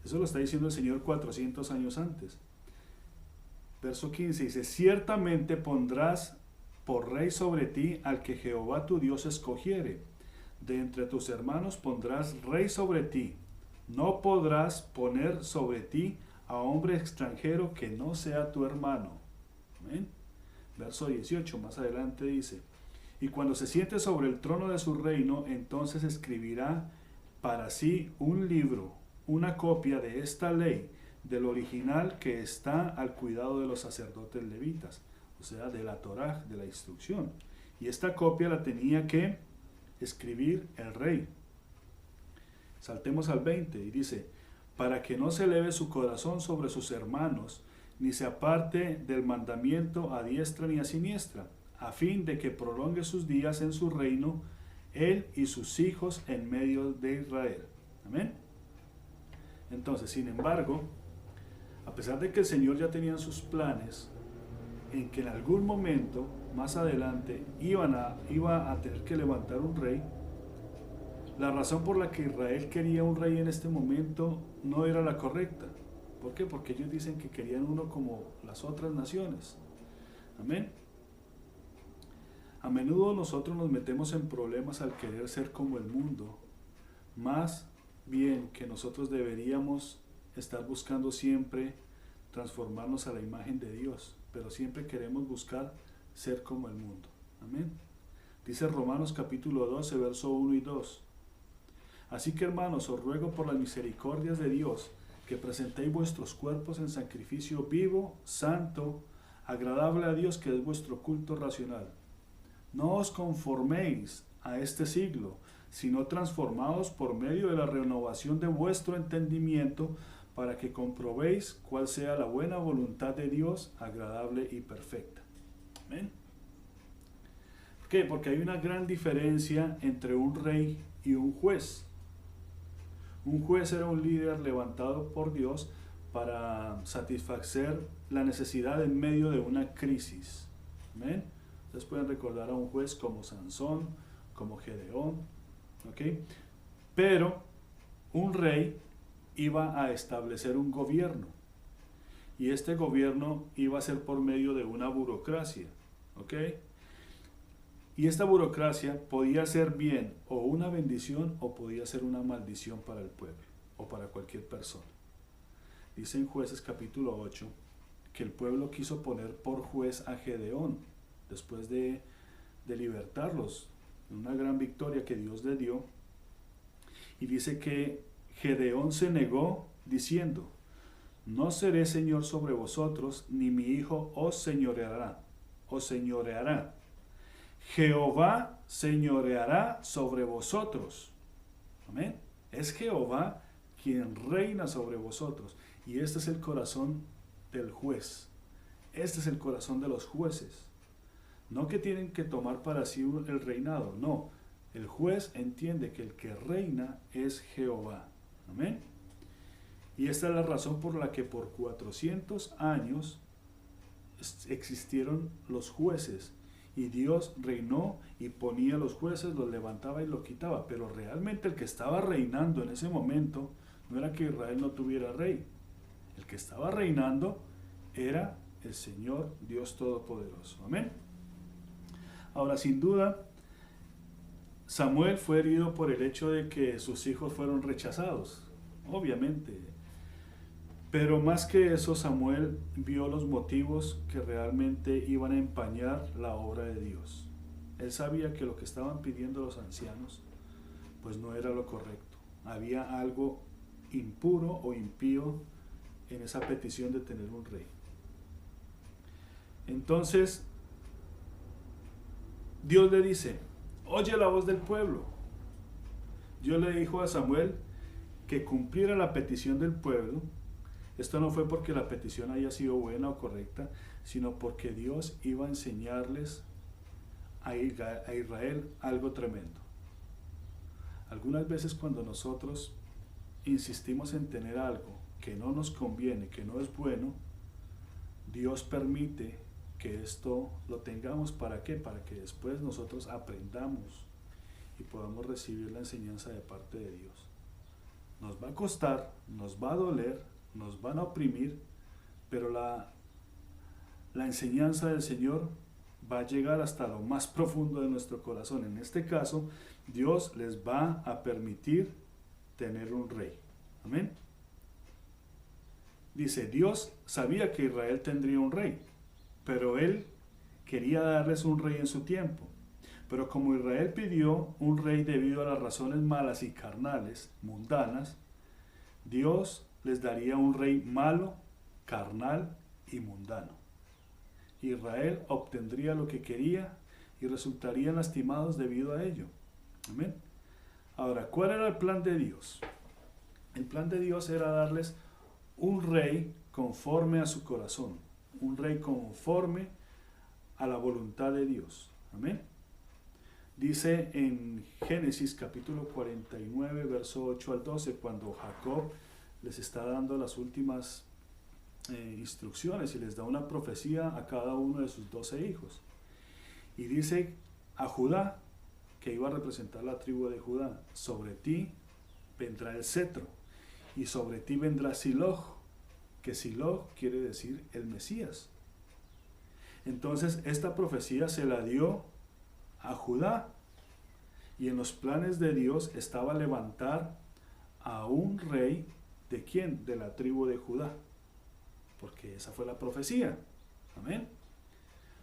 Speaker 2: Eso lo está diciendo el Señor 400 años antes. Verso 15 dice, ciertamente pondrás por rey sobre ti al que Jehová tu Dios escogiere. De entre tus hermanos pondrás rey sobre ti. No podrás poner sobre ti a hombre extranjero que no sea tu hermano. ¿Amén? Verso 18, más adelante dice, y cuando se siente sobre el trono de su reino, entonces escribirá para sí un libro, una copia de esta ley, del original que está al cuidado de los sacerdotes levitas, o sea, de la Torá, de la instrucción. Y esta copia la tenía que escribir el rey. Saltemos al 20 y dice, para que no se eleve su corazón sobre sus hermanos, ni se aparte del mandamiento a diestra ni a siniestra, a fin de que prolongue sus días en su reino, él y sus hijos en medio de Israel. Amén. Entonces, sin embargo, a pesar de que el Señor ya tenía sus planes, en que en algún momento, más adelante, iba a tener que levantar un rey, la razón por la que Israel quería un rey en este momento no era la correcta. ¿Por qué? Porque ellos dicen que querían uno como las otras naciones. Amén. A menudo nosotros nos metemos en problemas al querer ser como el mundo, más bien que nosotros deberíamos estar buscando siempre transformarnos a la imagen de Dios, pero siempre queremos buscar ser como el mundo. Amén. Dice Romanos capítulo 12, verso 1 y 2. Así que, hermanos, os ruego por las misericordias de Dios que presentéis vuestros cuerpos en sacrificio vivo, santo, agradable a Dios, que es vuestro culto racional. No os conforméis a este siglo, sino transformaos por medio de la renovación de vuestro entendimiento, para que comprobéis cuál sea la buena voluntad de Dios, agradable y perfecta. Amén. ¿Por qué? Porque hay una gran diferencia entre un rey y un juez. Un juez era un líder levantado por Dios para satisfacer la necesidad en medio de una crisis. Amén. Ustedes pueden recordar a un juez como Sansón, como Gedeón, ¿ok? Pero un rey iba a establecer un gobierno, y este gobierno iba a ser por medio de una burocracia, ¿ok? Y esta burocracia podía ser bien o una bendición o podía ser una maldición para el pueblo o para cualquier persona. Dice en Jueces capítulo 8 que el pueblo quiso poner por juez a Gedeón después de libertarlos, una gran victoria que Dios le dio. Y dice que Gedeón se negó diciendo: no seré señor sobre vosotros, ni mi hijo os señoreará. Jehová señoreará sobre vosotros. Amén. Es Jehová quien reina sobre vosotros. Y este es el corazón del juez. Este es el corazón de los jueces. No que tienen que tomar para sí el reinado, no. El juez entiende que el que reina es Jehová. Amén. Y esta es la razón por la que por 400 años existieron los jueces. Y Dios reinó y ponía a los jueces, los levantaba y los quitaba. Pero realmente el que estaba reinando en ese momento no era que Israel no tuviera rey. El que estaba reinando era el Señor Dios Todopoderoso. Amén. Ahora, sin duda, Samuel fue herido por el hecho de que sus hijos fueron rechazados, obviamente. Pero más que eso, Samuel vio los motivos que realmente iban a empañar la obra de Dios. Él sabía que lo que estaban pidiendo los ancianos, pues no era lo correcto. Había algo impuro o impío en esa petición de tener un rey. Entonces, Dios le dice: oye la voz del pueblo. Dios le dijo a Samuel que cumpliera la petición del pueblo. Esto no fue porque la petición haya sido buena o correcta, sino porque Dios iba a enseñarles a Israel algo tremendo. Algunas veces cuando nosotros insistimos en tener algo que no nos conviene, que no es bueno, Dios permite que esto lo tengamos. ¿Para qué? Para que después nosotros aprendamos y podamos recibir la enseñanza de parte de Dios. Nos va a costar, nos va a doler, nos van a oprimir, pero la enseñanza del Señor va a llegar hasta lo más profundo de nuestro corazón. En este caso, Dios les va a permitir tener un rey. Amén. Dice, Dios sabía que Israel tendría un rey, pero Él quería darles un rey en su tiempo. Pero como Israel pidió un rey debido a las razones malas y carnales, mundanas, Dios les daría un rey malo, carnal y mundano. Israel obtendría lo que quería y resultarían lastimados debido a ello. Amén. Ahora, ¿cuál era el plan de Dios? El plan de Dios era darles un rey conforme a su corazón, un rey conforme a la voluntad de Dios. Amén. Dice en Génesis capítulo 49, verso 8 al 12, cuando Jacob les está dando las últimas instrucciones y les da una profecía a cada uno de sus 12 hijos. Y dice a Judá, que iba a representar la tribu de Judá: sobre ti vendrá el cetro, y sobre ti vendrá Siloj, que Siloj quiere decir el Mesías. Entonces esta profecía se la dio a Judá, y en los planes de Dios estaba levantar a un rey. ¿De quién? De la tribu de Judá, porque esa fue la profecía. Amén.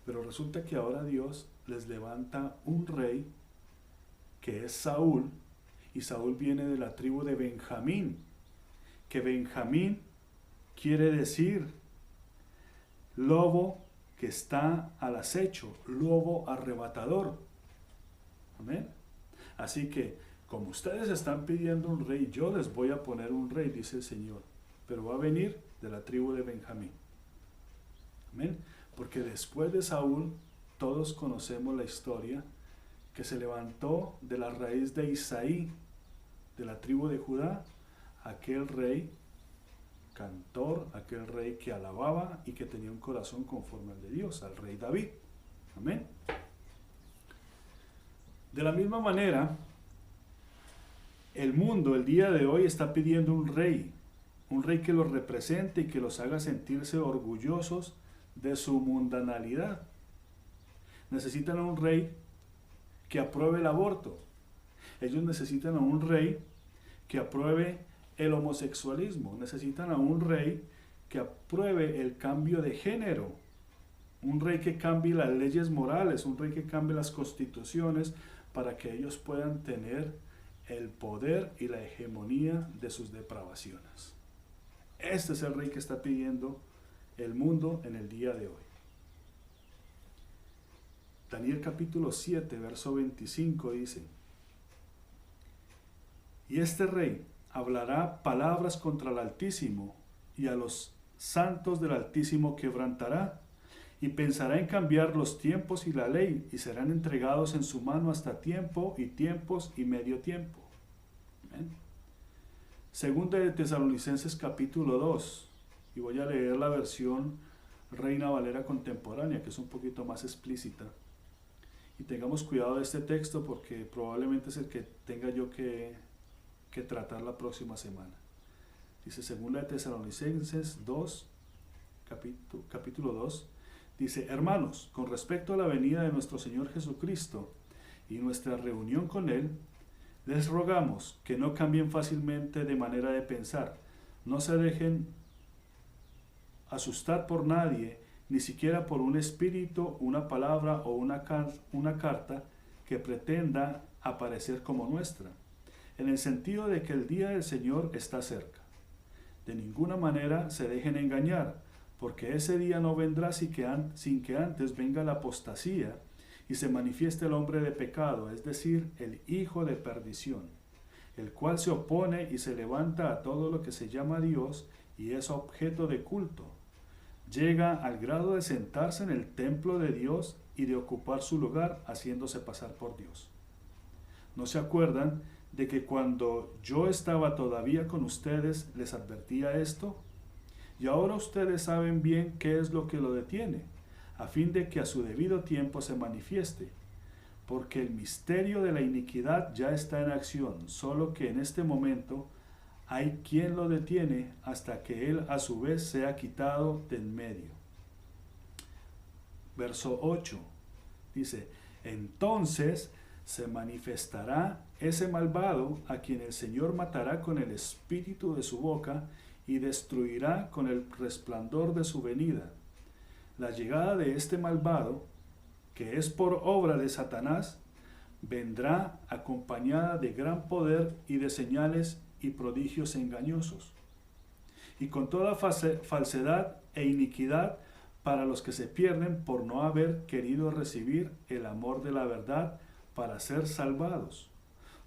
Speaker 2: Pero resulta que ahora Dios les levanta un rey que es Saúl, y Saúl viene de la tribu de Benjamín, que Benjamín quiere decir lobo que está al acecho, lobo arrebatador. Amén. Así que, como ustedes están pidiendo un rey, yo les voy a poner un rey, dice el Señor, pero va a venir de la tribu de Benjamín. Amén. Porque después de Saúl, todos conocemos la historia, que se levantó de la raíz de Isaí, de la tribu de Judá, aquel rey cantor, aquel rey que alababa y que tenía un corazón conforme al de Dios, al rey David. Amén. De la misma manera, el mundo el día de hoy está pidiendo un rey que los represente y que los haga sentirse orgullosos de su mundanalidad. Necesitan un rey que apruebe el aborto. Ellos necesitan a un rey que apruebe el homosexualismo. Necesitan a un rey que apruebe el cambio de género. Un rey que cambie las leyes morales, un rey que cambie las constituciones para que ellos puedan tener el poder y la hegemonía de sus depravaciones. Este es el rey que está pidiendo el mundo en el día de hoy. Daniel capítulo 7, verso 25 dice: y este rey hablará palabras contra el Altísimo, y a los santos del Altísimo quebrantará, y pensará en cambiar los tiempos y la ley, y serán entregados en su mano hasta tiempo y tiempos y medio tiempo. Amén. Segunda de Tesalonicenses capítulo 2, y voy a leer la versión Reina Valera contemporánea, que es un poquito más explícita. Y tengamos cuidado de este texto porque probablemente es el que tenga yo que tratar la próxima semana. Dice Segunda de Tesalonicenses 2, capítulo 2, dice: hermanos, con respecto a la venida de nuestro Señor Jesucristo y nuestra reunión con Él, les rogamos que no cambien fácilmente de manera de pensar, no se dejen asustar por nadie, ni siquiera por un espíritu, una palabra o una carta que pretenda aparecer como nuestra, en el sentido de que el día del Señor está cerca. De ninguna manera se dejen engañar, porque ese día no vendrá sin que antes venga la apostasía y se manifieste el hombre de pecado, es decir, el hijo de perdición, el cual se opone y se levanta a todo lo que se llama Dios y es objeto de culto. Llega al grado de sentarse en el templo de Dios y de ocupar su lugar haciéndose pasar por Dios. ¿No se acuerdan de que cuando yo estaba todavía con ustedes les advertía esto? Y ahora ustedes saben bien qué es lo que lo detiene, a fin de que a su debido tiempo se manifieste, porque el misterio de la iniquidad ya está en acción, solo que en este momento hay quien lo detiene hasta que él a su vez sea quitado de en medio. Verso 8 dice: entonces se manifestará ese malvado a quien el Señor matará con el espíritu de su boca y destruirá con el resplandor de su venida. La llegada de este malvado, que es por obra de Satanás, vendrá acompañada de gran poder y de señales y prodigios engañosos, y con toda falsedad e iniquidad para los que se pierden por no haber querido recibir el amor de la verdad para ser salvados.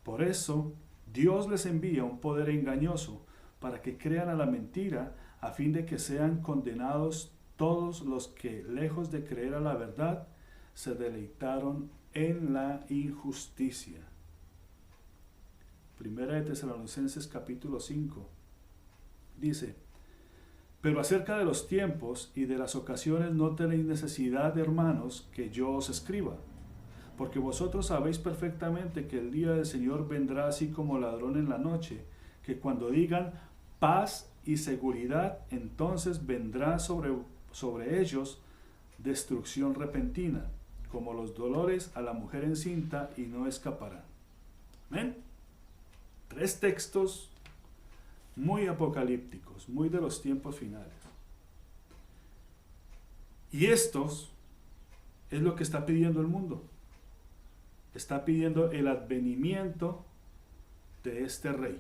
Speaker 2: Por eso Dios les envía un poder engañoso para que crean a la mentira, a fin de que sean condenados todos los que, lejos de creer a la verdad, se deleitaron en la injusticia. Primera de Tesalonicenses capítulo 5 dice: pero acerca de los tiempos y de las ocasiones no tenéis necesidad, hermanos, que yo os escriba, porque vosotros sabéis perfectamente que el día del Señor vendrá así como ladrón en la noche, que cuando digan paz y seguridad, entonces vendrá sobre ellos destrucción repentina, como los dolores a la mujer encinta, y no escaparán. ¿Ven? 3 textos muy apocalípticos, muy de los tiempos finales. Y estos es lo que está pidiendo el mundo. Está pidiendo el advenimiento de este rey.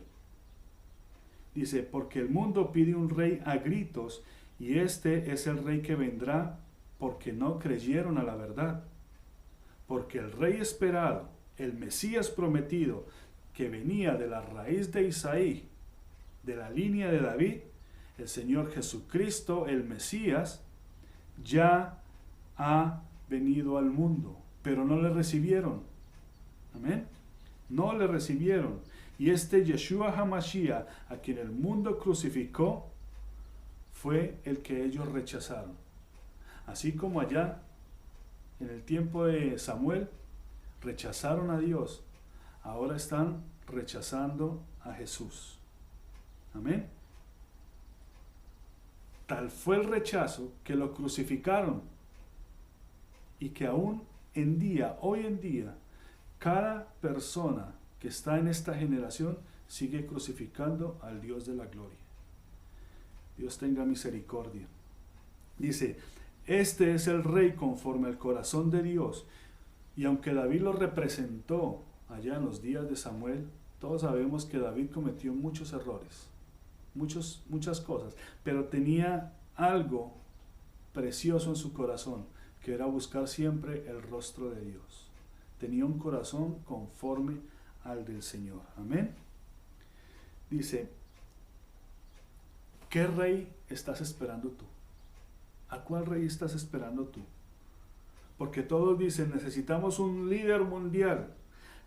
Speaker 2: Dice: porque el mundo pide un rey a gritos, y este es el rey que vendrá, porque no creyeron a la verdad. Porque el rey esperado, el Mesías prometido, que venía de la raíz de Isaí, de la línea de David, el Señor Jesucristo, el Mesías, ya ha venido al mundo, pero no le recibieron. Amén. No le recibieron. Y este Yeshua HaMashiach, a quien el mundo crucificó, fue el que ellos rechazaron. Así como allá, en el tiempo de Samuel, rechazaron a Dios, ahora están rechazando a Jesús. Amén. Tal fue el rechazo que lo crucificaron, y que aún hoy en día, cada persona que está en esta generación sigue crucificando al Dios de la gloria. Dios tenga misericordia. Dice, este es el rey conforme al corazón de Dios. Y aunque David lo representó allá en los días de Samuel, todos sabemos que David cometió muchos errores, muchas cosas, pero tenía algo precioso en su corazón, que era buscar siempre el rostro de Dios. Tenía un corazón conforme al del Señor. Amén. Dice, ¿qué rey estás esperando tú? ¿A cuál rey estás esperando tú? Porque todos dicen, necesitamos un líder mundial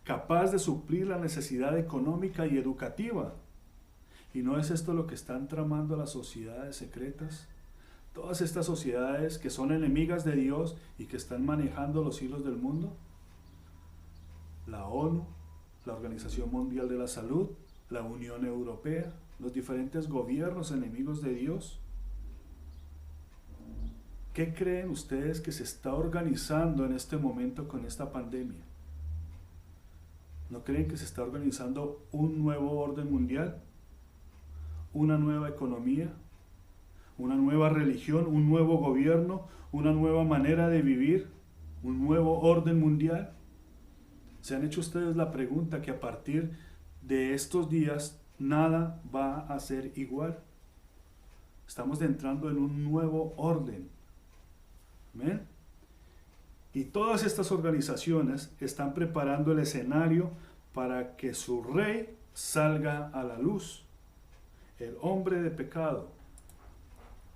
Speaker 2: capaz de suplir la necesidad económica y educativa. ¿Y no es esto lo que están tramando las sociedades secretas? Todas estas sociedades que son enemigas de Dios y que están manejando los hilos del mundo. La ONU, la Organización Mundial de la Salud, la Unión Europea, los diferentes gobiernos enemigos de Dios. ¿Qué creen ustedes que se está organizando en este momento con esta pandemia? ¿No creen que se está organizando un nuevo orden mundial? ¿Una nueva economía? ¿Una nueva religión? ¿Un nuevo gobierno? ¿Una nueva manera de vivir? ¿Un nuevo orden mundial? ¿Se han hecho ustedes la pregunta que a partir de estos días nada va a ser igual? Estamos entrando en un nuevo orden. ¿Amén? Y todas estas organizaciones están preparando el escenario para que su rey salga a la luz, el hombre de pecado.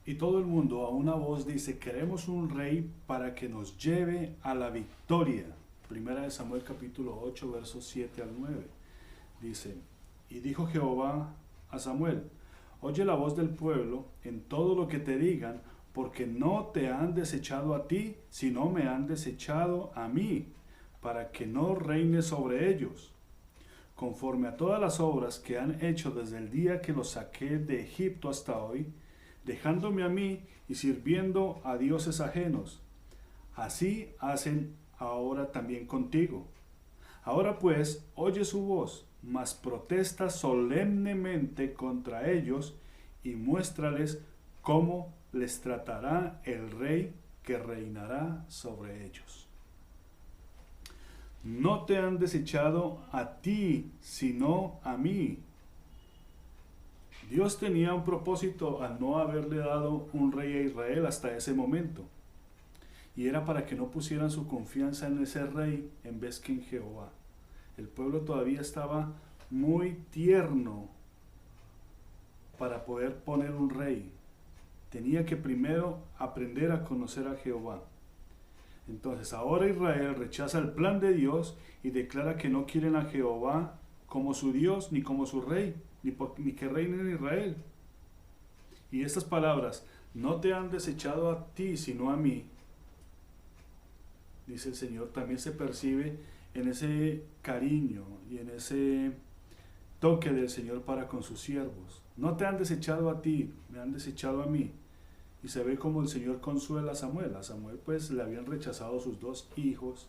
Speaker 2: Y todo el mundo a una voz dice, queremos un rey para que nos lleve a la victoria. Primera de Samuel capítulo 8, versos 7 al 9. Dice, y dijo Jehová a Samuel, oye la voz del pueblo en todo lo que te digan, porque no te han desechado a ti, sino me han desechado a mí, para que no reine sobre ellos, conforme a todas las obras que han hecho desde el día que los saqué de Egipto hasta hoy, dejándome a mí y sirviendo a dioses ajenos. Así hacen ahora también contigo. Ahora pues, oye su voz, mas protesta solemnemente contra ellos y muéstrales cómo les tratará el rey que reinará sobre ellos. No te han desechado a ti, sino a mí. Dios tenía un propósito al no haberle dado un rey a Israel hasta ese momento. Y era para que no pusieran su confianza en ese rey en vez que en Jehová. El pueblo todavía estaba muy tierno para poder poner un rey. Tenía que primero aprender a conocer a Jehová. Entonces ahora Israel rechaza el plan de Dios y declara que no quieren a Jehová como su Dios ni como su rey, ni que reine en Israel. Y estas palabras, no te han desechado a ti sino a mí, dice el Señor, también se percibe en ese cariño y en ese toque del Señor para con sus siervos. No te han desechado a ti, me han desechado a mí. Y se ve como el Señor consuela a Samuel. A Samuel pues le habían rechazado sus dos hijos,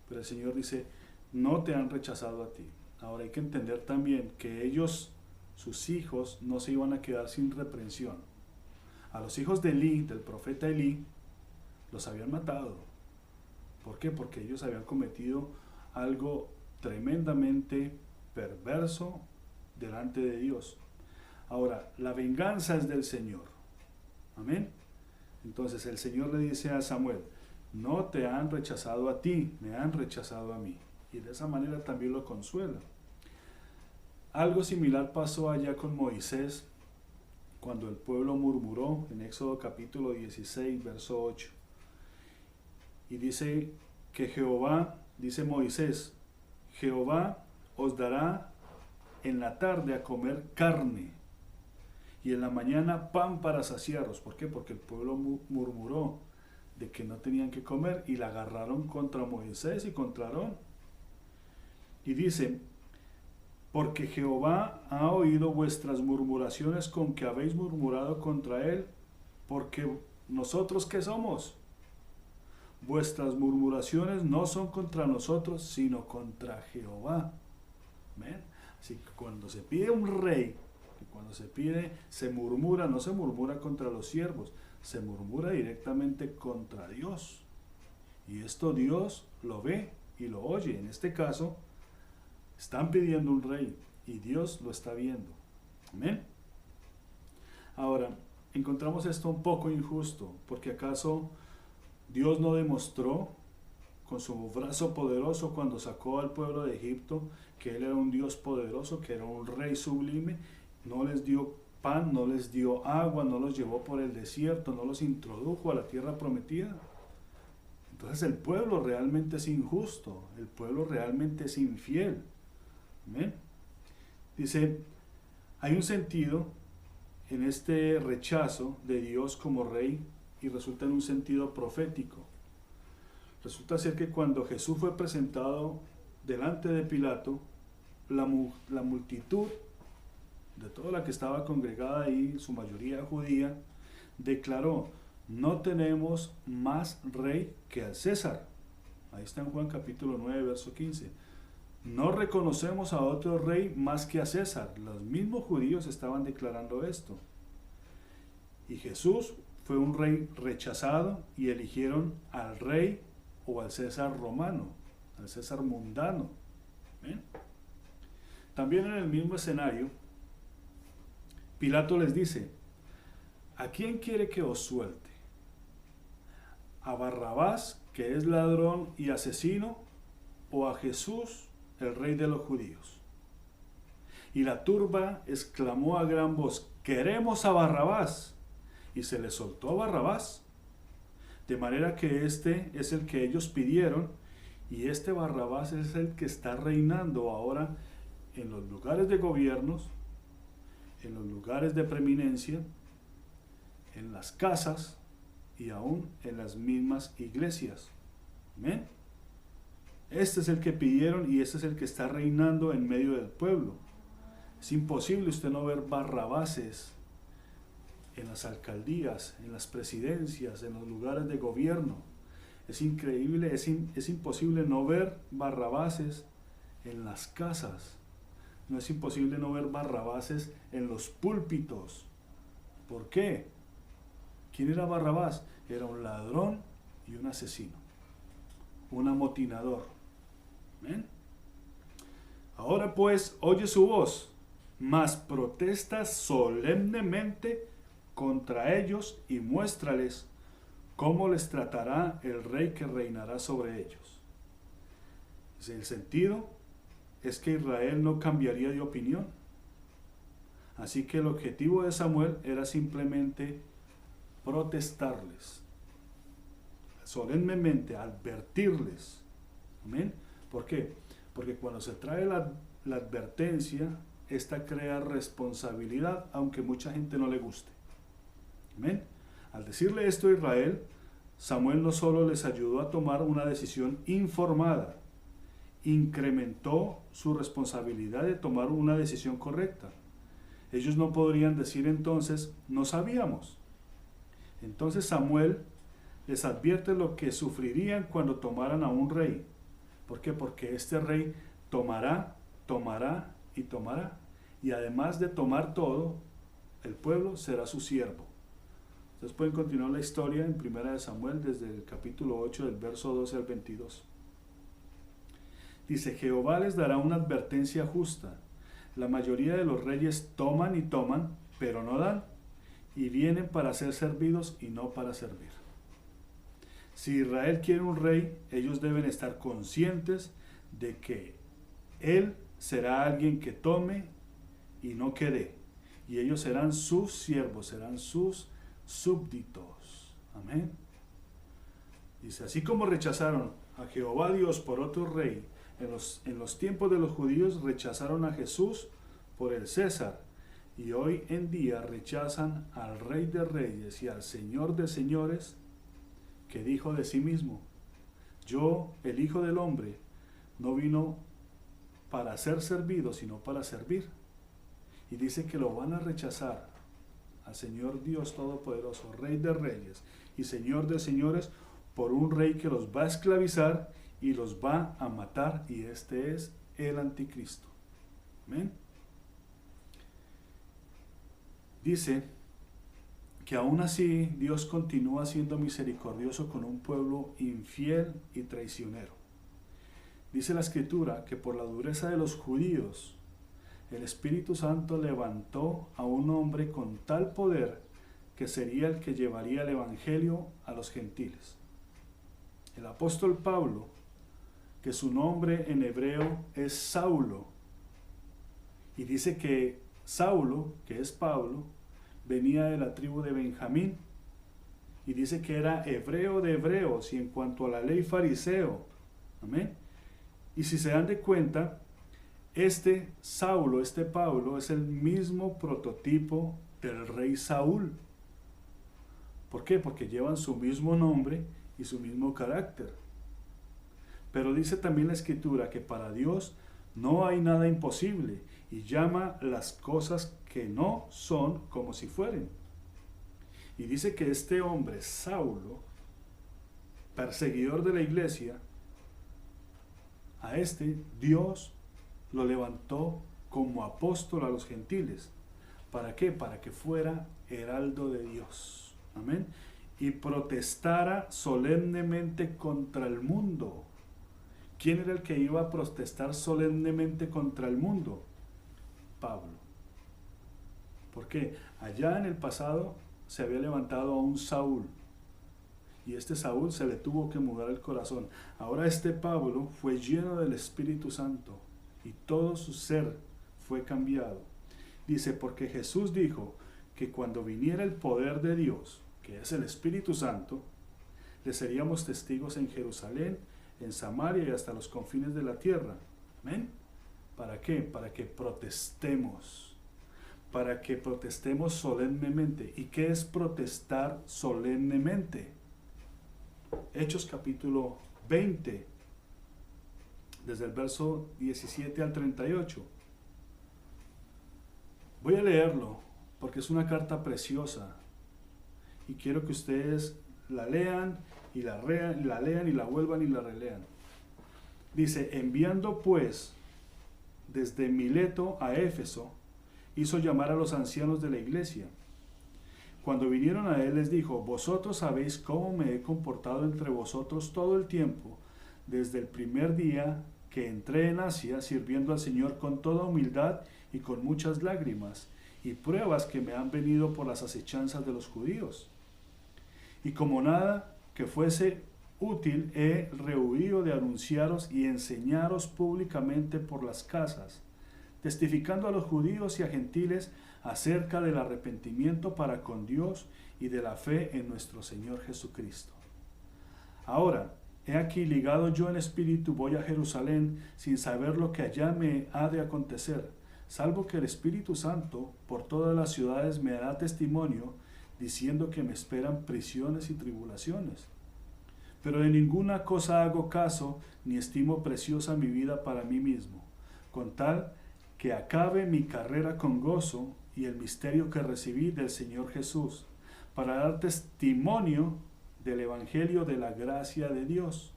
Speaker 2: pero el Señor dice, no te han rechazado a ti. Ahora hay que entender también que ellos, sus hijos, no se iban a quedar sin reprensión. A los hijos de Elí, del profeta Elí, los habían matado. ¿Por qué? Porque ellos habían cometido algo tremendamente perverso delante de Dios. Ahora, la venganza es del Señor. Amén. Entonces el Señor le dice a Samuel, no te han rechazado a ti, me han rechazado a mí. Y de esa manera también lo consuela. Algo similar pasó allá con Moisés, cuando el pueblo murmuró en Éxodo capítulo 16, verso 8. Y dice que Jehová, dice Moisés, Jehová os dará en la tarde a comer carne y en la mañana pan para saciaros. ¿Por qué? Porque el pueblo murmuró de que no tenían que comer y la agarraron contra Moisés y contra Aarón. Y dice, porque Jehová ha oído vuestras murmuraciones con que habéis murmurado contra él, porque nosotros ¿qué somos? vuestras murmuraciones no son contra nosotros, sino contra Jehová. ¿Ven? Así que cuando se pide un rey, cuando se murmura, no se murmura contra los siervos, se murmura directamente contra Dios. Y esto Dios lo ve y lo oye. En este caso, están pidiendo un rey y Dios lo está viendo. Amén. Ahora, encontramos esto un poco injusto, porque ¿acaso Dios no demostró con su brazo poderoso cuando sacó al pueblo de Egipto que Él era un Dios poderoso, que era un rey sublime? No les dio pan, no les dio agua, no los llevó por el desierto, no los introdujo a la tierra prometida. Entonces el pueblo realmente es injusto, el pueblo realmente es infiel. ¿Amén? Dice, hay un sentido en este rechazo de Dios como rey y resulta en un sentido profético. Resulta ser que cuando Jesús fue presentado delante de Pilato, la multitud de toda la que estaba congregada ahí, su mayoría judía, declaró: no tenemos más rey que al César. Ahí está en Juan capítulo 9, verso 15. No reconocemos a otro rey más que a César. Los mismos judíos estaban declarando esto. Y Jesús fue un rey rechazado y eligieron al rey o al César romano, al César mundano. ¿Ven? También en el mismo escenario, Pilato les dice: ¿a quién quiere que os suelte? ¿A Barrabás, que es ladrón y asesino, o a Jesús, el rey de los judíos? Y la turba exclamó a gran voz: queremos a Barrabás. Y se les soltó a Barrabás. De manera que este es el que ellos pidieron, y este Barrabás es el que está reinando ahora en los lugares de gobiernos, en los lugares de preeminencia, en las casas y aún en las mismas iglesias. ¿Amén? Este es el que pidieron y este es el que está reinando en medio del pueblo. Es imposible usted no ver Barrabases en las alcaldías, en las presidencias, en los lugares de gobierno. Es increíble, es imposible no ver Barrabases en las casas. No es imposible no ver Barrabases en los púlpitos. ¿Por qué? ¿Quién era Barrabás? Era un ladrón y un asesino, un amotinador. ¿Ven? Ahora pues oye su voz, mas protesta solemnemente contra ellos y muéstrales cómo les tratará el rey que reinará sobre ellos. El sentido es que Israel no cambiaría de opinión. Así que el objetivo de Samuel era simplemente protestarles, solemnemente advertirles. ¿Amén? ¿Por qué? Porque cuando se trae la advertencia, esta crea responsabilidad, aunque mucha gente no le guste. ¿Amén? Al decirle esto a Israel, Samuel no solo les ayudó a tomar una decisión informada, incrementó su responsabilidad de tomar una decisión correcta. Ellos no podrían decir entonces: no sabíamos. Entonces Samuel les advierte lo que sufrirían cuando tomaran a un rey. ¿Por qué? Porque este rey tomará y tomará. Y además de tomar todo, el pueblo será su siervo. Ustedes pueden continuar la historia en 1 Samuel desde el capítulo 8 del verso 12 al 22. Dice: Jehová les dará una advertencia justa. La mayoría de los reyes toman y toman, pero no dan, y vienen para ser servidos y no para servir. Si Israel quiere un rey, ellos deben estar conscientes de que él será alguien que tome y no que dé, y ellos serán sus siervos, serán sus súbditos. Amén. Dice: así como rechazaron a Jehová Dios por otro rey, en los tiempos de los judíos rechazaron a Jesús por el César, y hoy en día rechazan al Rey de Reyes y al Señor de Señores, que dijo de sí mismo: yo, el Hijo del Hombre, no vino para ser servido, sino para servir. Y dice que lo van a rechazar al Señor Dios Todopoderoso, Rey de Reyes y Señor de Señores, por un rey que los va a esclavizar y los va a matar, y este es el anticristo. Amén. Dice que aún así Dios continúa siendo misericordioso con un pueblo infiel y traicionero. Dice la Escritura que por la dureza de los judíos, el Espíritu Santo levantó a un hombre con tal poder que sería el que llevaría el Evangelio a los gentiles. El apóstol Pablo, que su nombre en hebreo es Saulo, y dice que Saulo, que es Pablo, venía de la tribu de Benjamín, y dice que era hebreo de hebreos y en cuanto a la ley fariseo. Amén. Y si se dan de cuenta, este Saulo, este Pablo, es el mismo prototipo del rey Saúl. ¿Por qué? Porque llevan su mismo nombre y su mismo carácter. Pero dice también la Escritura que para Dios no hay nada imposible y llama las cosas que no son como si fueren. Y dice que este hombre, Saulo, perseguidor de la iglesia, a este Dios lo levantó como apóstol a los gentiles. ¿Para qué? Para que fuera heraldo de Dios. Amén. Y protestara solemnemente contra el mundo. ¿Quién era el que iba a protestar solemnemente contra el mundo? Pablo. ¿Por qué? Allá en el pasado se había levantado a un Saúl. Y este Saúl se le tuvo que mudar el corazón. Ahora este Pablo fue lleno del Espíritu Santo y todo su ser fue cambiado. Dice, porque Jesús dijo que cuando viniera el poder de Dios, que es el Espíritu Santo, le seríamos testigos en Jerusalén, en Samaria y hasta los confines de la tierra. ¿Amén? ¿Para qué? Para que protestemos. Para que protestemos solemnemente. ¿Y qué es protestar solemnemente? Hechos capítulo 20, desde el verso 17 al 38. Voy a leerlo porque es una carta preciosa y quiero que ustedes la lean y la lean y la vuelvan y la relean. Dice, enviando pues desde Mileto a Éfeso, hizo llamar a los ancianos de la iglesia. Cuando vinieron a él les dijo, vosotros sabéis cómo me he comportado entre vosotros todo el tiempo, desde el primer día que entré en Asia, sirviendo al Señor con toda humildad y con muchas lágrimas, y pruebas que me han venido por las acechanzas de los judíos. Y como nada que fuese útil, he rehuido de anunciaros y enseñaros públicamente por las casas, testificando a los judíos y a gentiles acerca del arrepentimiento para con Dios y de la fe en nuestro Señor Jesucristo. Ahora, he aquí ligado yo en espíritu voy a Jerusalén sin saber lo que allá me ha de acontecer, salvo que el Espíritu Santo por todas las ciudades me da testimonio, diciendo que me esperan prisiones y tribulaciones. Pero de ninguna cosa hago caso, ni estimo preciosa mi vida para mí mismo, con tal que acabe mi carrera con gozo y el misterio que recibí del Señor Jesús, para dar testimonio del Evangelio de la gracia de Dios.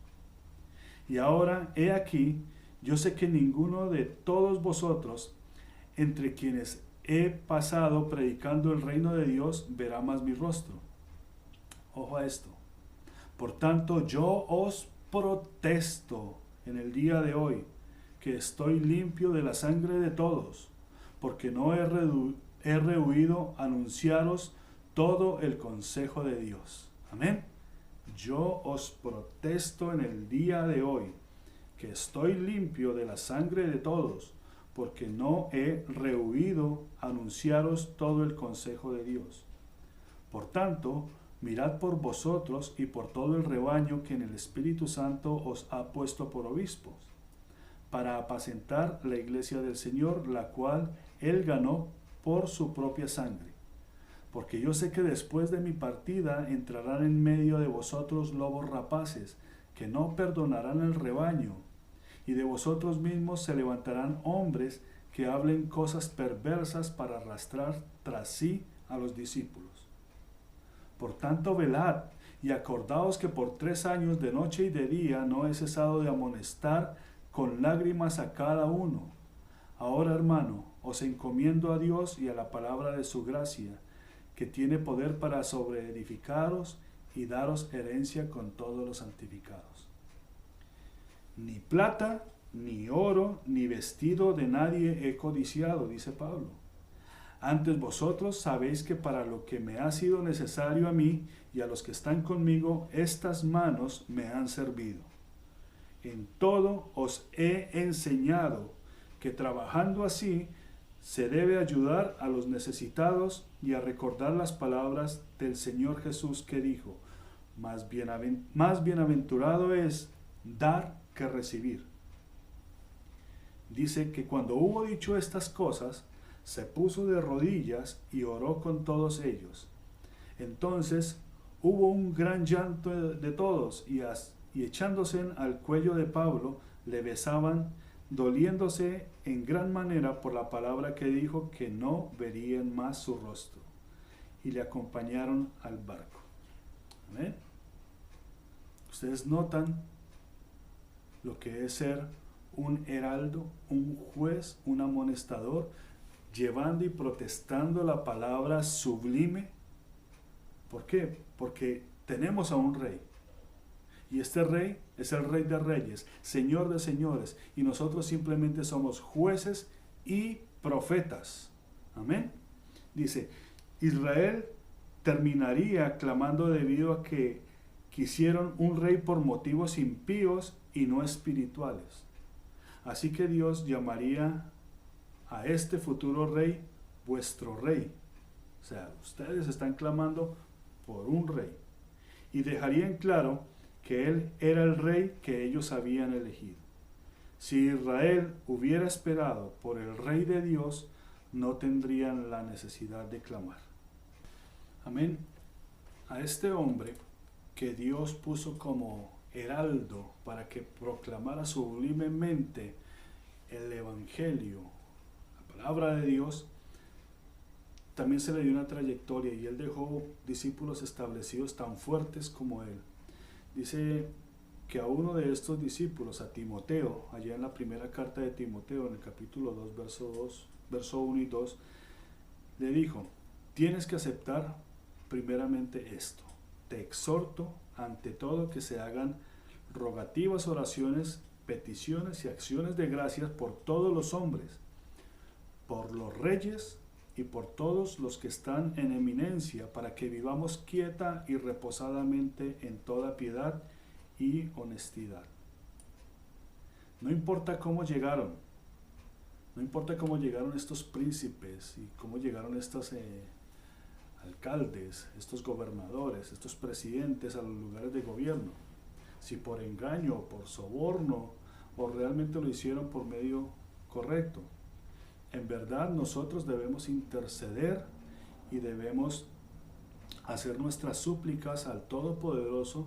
Speaker 2: Y ahora, he aquí, yo sé que ninguno de todos vosotros, entre quienes he pasado predicando el reino de Dios, verá más mi rostro. Ojo a esto. Por tanto, yo os protesto en el día de hoy, que estoy limpio de la sangre de todos, porque no he rehuido anunciaros todo el consejo de Dios. Amén. Yo os protesto en el día de hoy, que estoy limpio de la sangre de todos, porque no he rehuido anunciaros todo el consejo de Dios. Por tanto, mirad por vosotros y por todo el rebaño que en el Espíritu Santo os ha puesto por obispos, para apacentar la iglesia del Señor, la cual Él ganó por su propia sangre. Porque yo sé que después de mi partida entrarán en medio de vosotros lobos rapaces, que no perdonarán el rebaño, y de vosotros mismos se levantarán hombres que hablen cosas perversas para arrastrar tras sí a los discípulos. Por tanto, velad Y acordaos que por 3 años de noche y de día no he cesado de amonestar con lágrimas a cada uno. Ahora, hermano, os encomiendo a Dios y a la palabra de su gracia, que tiene poder para sobreedificaros y daros herencia con todos los santificados. Ni plata, ni oro, ni vestido de nadie he codiciado, dice Pablo. Antes vosotros sabéis que para lo que me ha sido necesario a mí y a los que están conmigo, estas manos me han servido. En todo os he enseñado que trabajando así se debe ayudar a los necesitados y a recordar las palabras del Señor Jesús que dijo, más bienaventurado es dar que recibir. Dice que cuando hubo dicho estas cosas, se puso de rodillas y oró con todos ellos. Entonces hubo un gran llanto de todos y echándose al cuello de Pablo, le besaban, doliéndose en gran manera por la palabra que dijo, que no verían más su rostro. Y le acompañaron al barco. ¿Amén? Ustedes notan lo que es ser un heraldo, un juez, un amonestador, llevando y protestando la palabra sublime. ¿Por qué? Porque tenemos a un rey. Y este rey es el Rey de Reyes, Señor de Señores, y nosotros simplemente somos jueces y profetas. Amén. Dice, Israel terminaría clamando debido a que quisieron un rey por motivos impíos y no espirituales. Así que Dios llamaría a este futuro rey vuestro rey. O sea, ustedes están clamando por un rey. Y dejarían claro que él era el rey que ellos habían elegido. Si Israel hubiera esperado por el rey de Dios, no tendrían la necesidad de clamar. Amén. A este hombre que Dios puso como heraldo para que proclamara sublimemente el evangelio, la palabra de Dios, también se le dio una trayectoria y él dejó discípulos establecidos tan fuertes como él. Dice que a uno de estos discípulos, a Timoteo, allá en la primera carta de Timoteo, en el capítulo 2, verso 1 y 2, le dijo, tienes que aceptar primeramente esto. Te exhorto ante todo que se hagan rogativas, oraciones, peticiones y acciones de gracias por todos los hombres, por los reyes y por todos los que están en eminencia, para que vivamos quieta y reposadamente en toda piedad y honestidad. No importa cómo llegaron, no importa cómo llegaron estos príncipes y cómo llegaron estos alcaldes, estos gobernadores, estos presidentes a los lugares de gobierno, si por engaño o por soborno o realmente lo hicieron por medio correcto. En verdad nosotros debemos interceder y debemos hacer nuestras súplicas al Todopoderoso,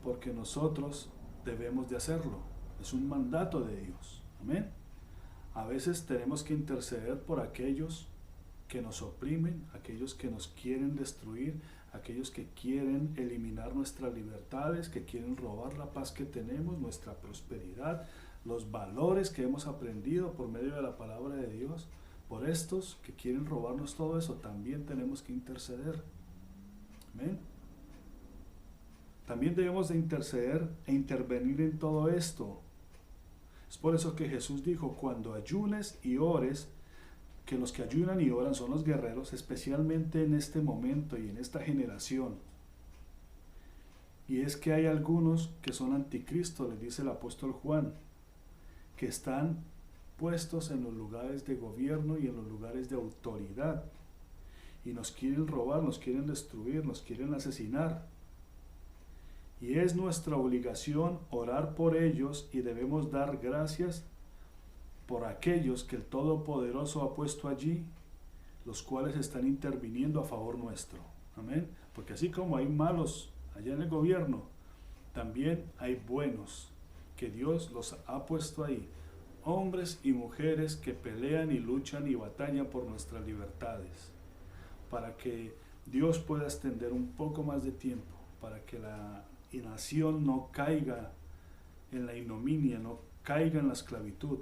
Speaker 2: porque nosotros debemos de hacerlo. Es un mandato de Dios. Amén. A veces tenemos que interceder por aquellos que nos oprimen, aquellos que nos quieren destruir, aquellos que quieren eliminar nuestras libertades, que quieren robar la paz que tenemos, nuestra prosperidad, los valores que hemos aprendido por medio de la palabra de Dios. Por estos que quieren robarnos todo eso, también tenemos que interceder. Amén. También debemos de interceder e intervenir en todo esto. Es por eso que Jesús dijo, cuando ayunes y ores, que los que ayunan y oran son los guerreros, especialmente en este momento y en esta generación. Y es que hay algunos que son anticristo, les dice el apóstol Juan, que están puestos en los lugares de gobierno y en los lugares de autoridad, y nos quieren robar, nos quieren destruir, nos quieren asesinar. Y es nuestra obligación orar por ellos, y debemos dar gracias por aquellos que el Todopoderoso ha puesto allí, los cuales están interviniendo a favor nuestro. Amén. Porque así como hay malos allá en el gobierno, también hay buenos que Dios los ha puesto ahí. Hombres y mujeres que pelean y luchan y batallan por nuestras libertades, para que Dios pueda extender un poco más de tiempo para que la nación no caiga en la ignominia, no caiga en la esclavitud.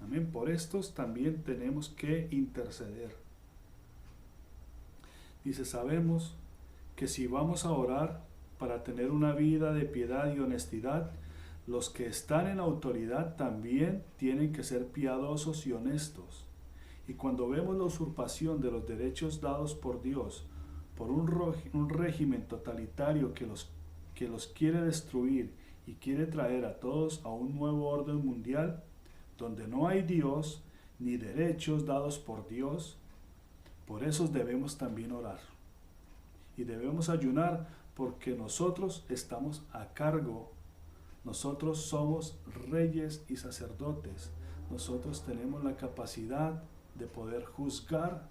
Speaker 2: Amén. Por estos también tenemos que interceder. Dice, sabemos que si vamos a orar para tener una vida de piedad y honestidad, los que están en autoridad también tienen que ser piadosos y honestos. Y cuando vemos la usurpación de los derechos dados por Dios, por un régimen totalitario que los quiere destruir y quiere traer a todos a un nuevo orden mundial, donde no hay Dios ni derechos dados por Dios, por eso debemos también orar. Y debemos ayunar porque nosotros estamos a cargo. Nosotros somos reyes y sacerdotes. Nosotros tenemos la capacidad de poder juzgar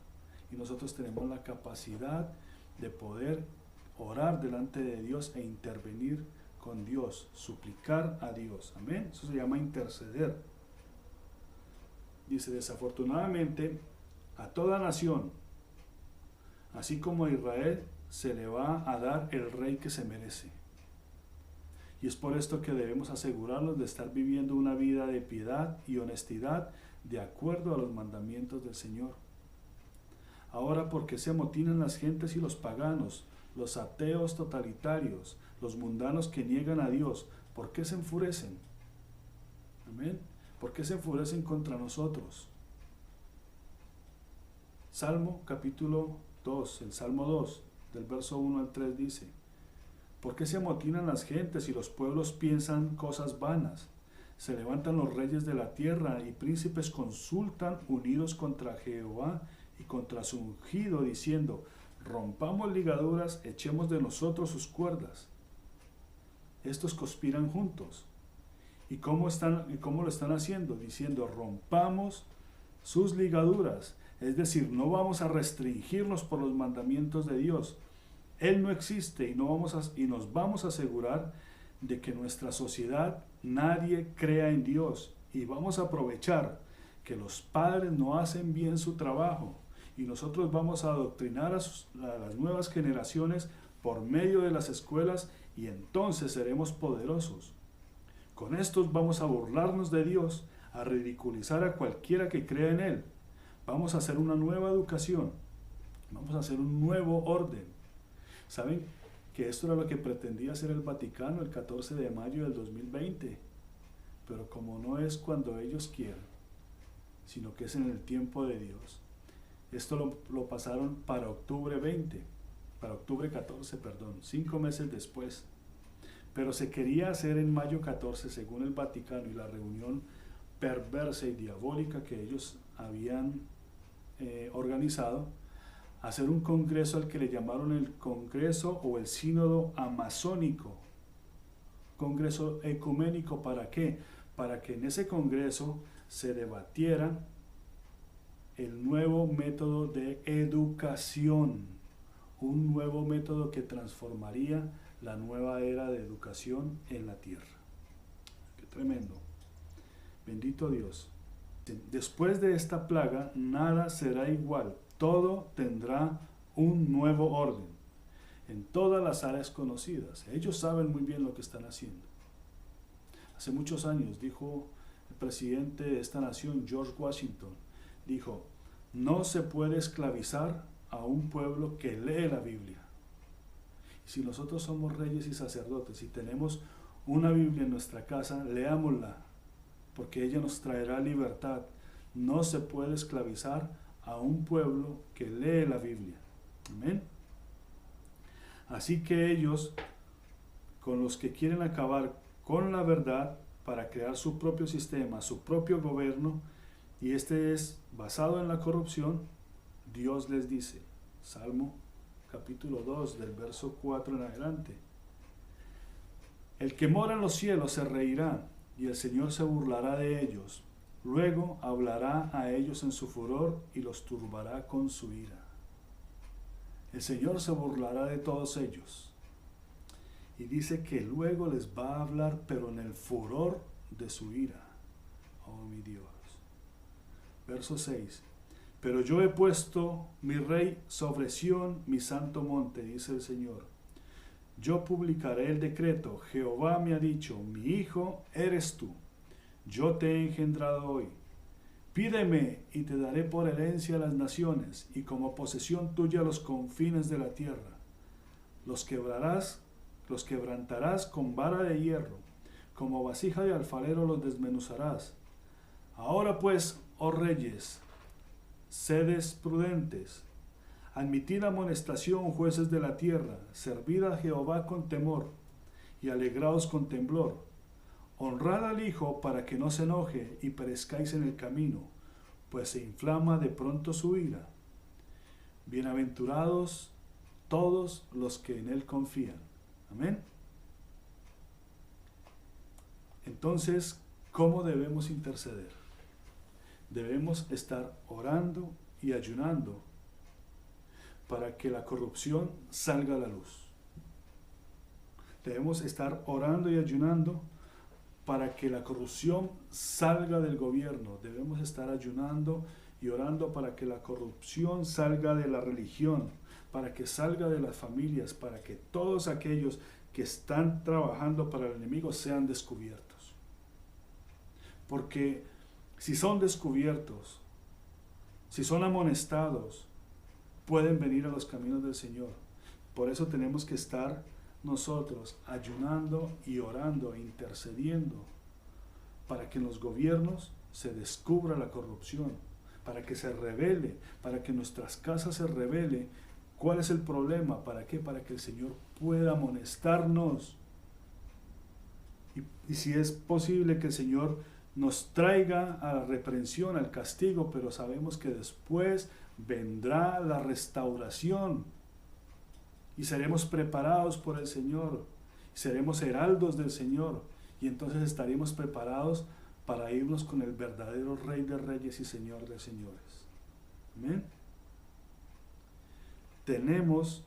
Speaker 2: y nosotros tenemos la capacidad de poder orar delante de Dios e intervenir con Dios, suplicar a Dios. Amén. Eso se llama interceder. Dice, desafortunadamente, a toda nación, así como a Israel, se le va a dar el rey que se merece. Y es por esto que debemos asegurarnos de estar viviendo una vida de piedad y honestidad de acuerdo a los mandamientos del Señor. Ahora, ¿por qué se amotinan las gentes y los paganos, los ateos totalitarios, los mundanos que niegan a Dios? ¿Por qué se enfurecen? Amén. ¿Por qué se enfurecen contra nosotros? Salmo capítulo 2, el Salmo 2, del verso 1 al 3 dice, ¿por qué se amotinan las gentes y los pueblos piensan cosas vanas? Se levantan los reyes de la tierra y príncipes consultan unidos contra Jehová y contra su ungido, diciendo, rompamos ligaduras, echemos de nosotros sus cuerdas. Estos conspiran juntos. ¿Y cómo lo están haciendo? Diciendo, rompamos sus ligaduras. Es decir, no vamos a restringirnos por los mandamientos de Dios. Él no existe y nos vamos a asegurar de que en nuestra sociedad nadie crea en Dios. Y vamos a aprovechar que los padres no hacen bien su trabajo. Y nosotros vamos a adoctrinar a las nuevas generaciones por medio de las escuelas y entonces seremos poderosos. Con estos vamos a burlarnos de Dios, a ridiculizar a cualquiera que crea en Él. Vamos a hacer una nueva educación, vamos a hacer un nuevo orden. ¿Saben que esto era lo que pretendía hacer el Vaticano el 14 de mayo del 2020? Pero como no es cuando ellos quieran, sino que es en el tiempo de Dios. Esto lo pasaron para octubre 14, 5 meses después. Pero se quería hacer en mayo 14, según el Vaticano y la reunión perversa y diabólica que ellos habían organizado, hacer un congreso al que le llamaron el Congreso o el Sínodo Amazónico. Congreso ecuménico, ¿para qué? Para que en ese congreso se debatiera el nuevo método de educación, un nuevo método que transformaría la nueva era de educación en la tierra. ¡Qué tremendo! Bendito Dios. Después de esta plaga, nada será igual. Todo tendrá un nuevo orden en todas las áreas conocidas. Ellos saben muy bien lo que están haciendo. Hace muchos años dijo el presidente de esta nación, George Washington, dijo, no se puede esclavizar a un pueblo que lee la Biblia. Y si nosotros somos reyes y sacerdotes y tenemos una Biblia en nuestra casa, leámosla, porque ella nos traerá libertad. No se puede esclavizar a un pueblo que lee la Biblia. Amén. Así que ellos, con los que quieren acabar con la verdad para crear su propio sistema, su propio gobierno, y este es basado en la corrupción, Dios les dice, Salmo capítulo 2, del verso 4 en adelante, el que mora en los cielos se reirá, y el Señor se burlará de ellos. Luego hablará a ellos en su furor y los turbará con su ira. El Señor se burlará de todos ellos. Y dice que luego les va a hablar, pero en el furor de su ira. Oh, mi Dios. Verso 6. Pero yo he puesto mi rey sobre Sión, mi santo monte, dice el Señor. Yo publicaré el decreto. Jehová me ha dicho, mi hijo eres tú. Yo te he engendrado hoy. Pídeme y te daré por herencia a las naciones y como posesión tuya los confines de la tierra. Los quebrantarás con vara de hierro, como vasija de alfarero los desmenuzarás. Ahora pues, oh reyes, sedes prudentes, admitid amonestación, jueces de la tierra, servid a Jehová con temor y alegraos con temblor. Honrad al Hijo para que no se enoje y perezcáis en el camino, pues se inflama de pronto su ira. Bienaventurados todos los que en Él confían. Amén. Entonces, ¿cómo debemos interceder? Debemos estar orando y ayunando para que la corrupción salga a la luz. Debemos estar orando y ayunando para que la corrupción salga del gobierno. Debemos estar ayunando y orando para que la corrupción salga de la religión, para que salga de las familias, para que todos aquellos que están trabajando para el enemigo sean descubiertos. Porque si son descubiertos, si son amonestados, pueden venir a los caminos del Señor. Por eso tenemos que estar nosotros ayunando y orando e intercediendo para que en los gobiernos se descubra la corrupción, para que se revele, para que en nuestras casas se revele cuál es el problema, ¿para qué? Para que el Señor pueda amonestarnos y si es posible que el Señor nos traiga a la reprensión, al castigo, pero sabemos que después vendrá la restauración y seremos preparados por el Señor, seremos heraldos del Señor y entonces estaremos preparados para irnos con el verdadero Rey de Reyes y Señor de Señores. Amén. Tenemos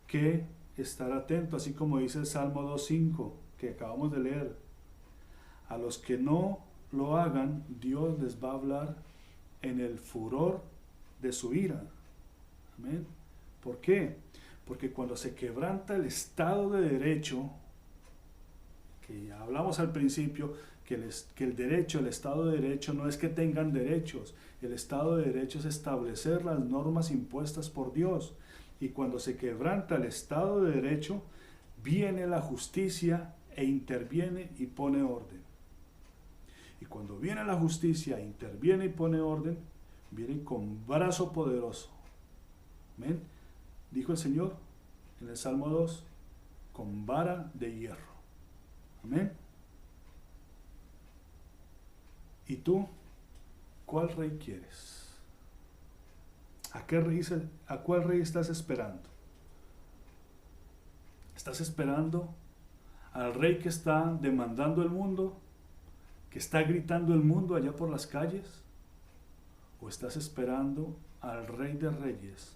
Speaker 2: que estar atentos, así como dice el Salmo 2.5 que acabamos de leer. A los que no lo hagan, Dios les va a hablar en el furor de su ira. Amén. ¿Por qué? Porque cuando se quebranta el Estado de Derecho, que ya hablamos al principio, que el derecho, el Estado de Derecho no es que tengan derechos, el Estado de Derecho es establecer las normas impuestas por Dios. Y cuando se quebranta el Estado de Derecho, viene la justicia e interviene y pone orden. Y cuando viene la justicia, interviene y pone orden, viene con brazo poderoso. Amén. Dijo el Señor en el Salmo 2, con vara de hierro. Amén. ¿Y tú, cuál rey quieres? ¿A cuál rey estás esperando? ¿Estás esperando al rey que está demandando el mundo, que está gritando el mundo allá por las calles? ¿O estás esperando al Rey de Reyes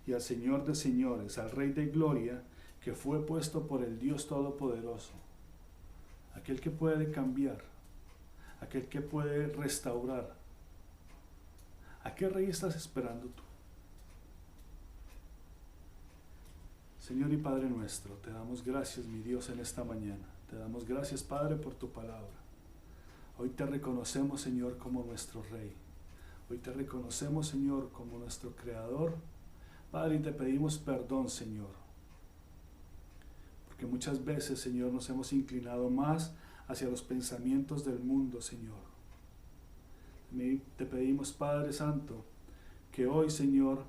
Speaker 2: y al Señor de Señores, al Rey de Gloria, que fue puesto por el Dios Todopoderoso? Aquel que puede cambiar, aquel que puede restaurar. ¿A qué rey estás esperando tú? Señor y Padre nuestro, te damos gracias, mi Dios, en esta mañana. Te damos gracias, Padre, por tu palabra. Hoy te reconocemos, Señor, como nuestro Rey. Hoy te reconocemos, Señor, como nuestro Creador. Padre, y te pedimos perdón, Señor, porque muchas veces, Señor, nos hemos inclinado más hacia los pensamientos del mundo, Señor. Te pedimos, Padre Santo, que hoy, Señor,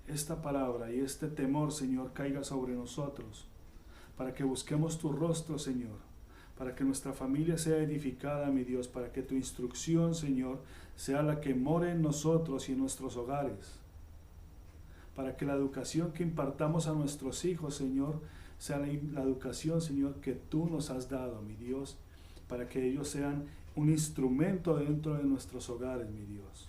Speaker 2: esta palabra y este temor, Señor, caiga sobre nosotros, para que busquemos tu rostro, Señor, para que nuestra familia sea edificada, mi Dios, para que tu instrucción, Señor, sea la que more en nosotros y en nuestros hogares, para que la educación que impartamos a nuestros hijos, Señor, sea la educación, Señor, que tú nos has dado, mi Dios, para que ellos sean un instrumento dentro de nuestros hogares, mi Dios,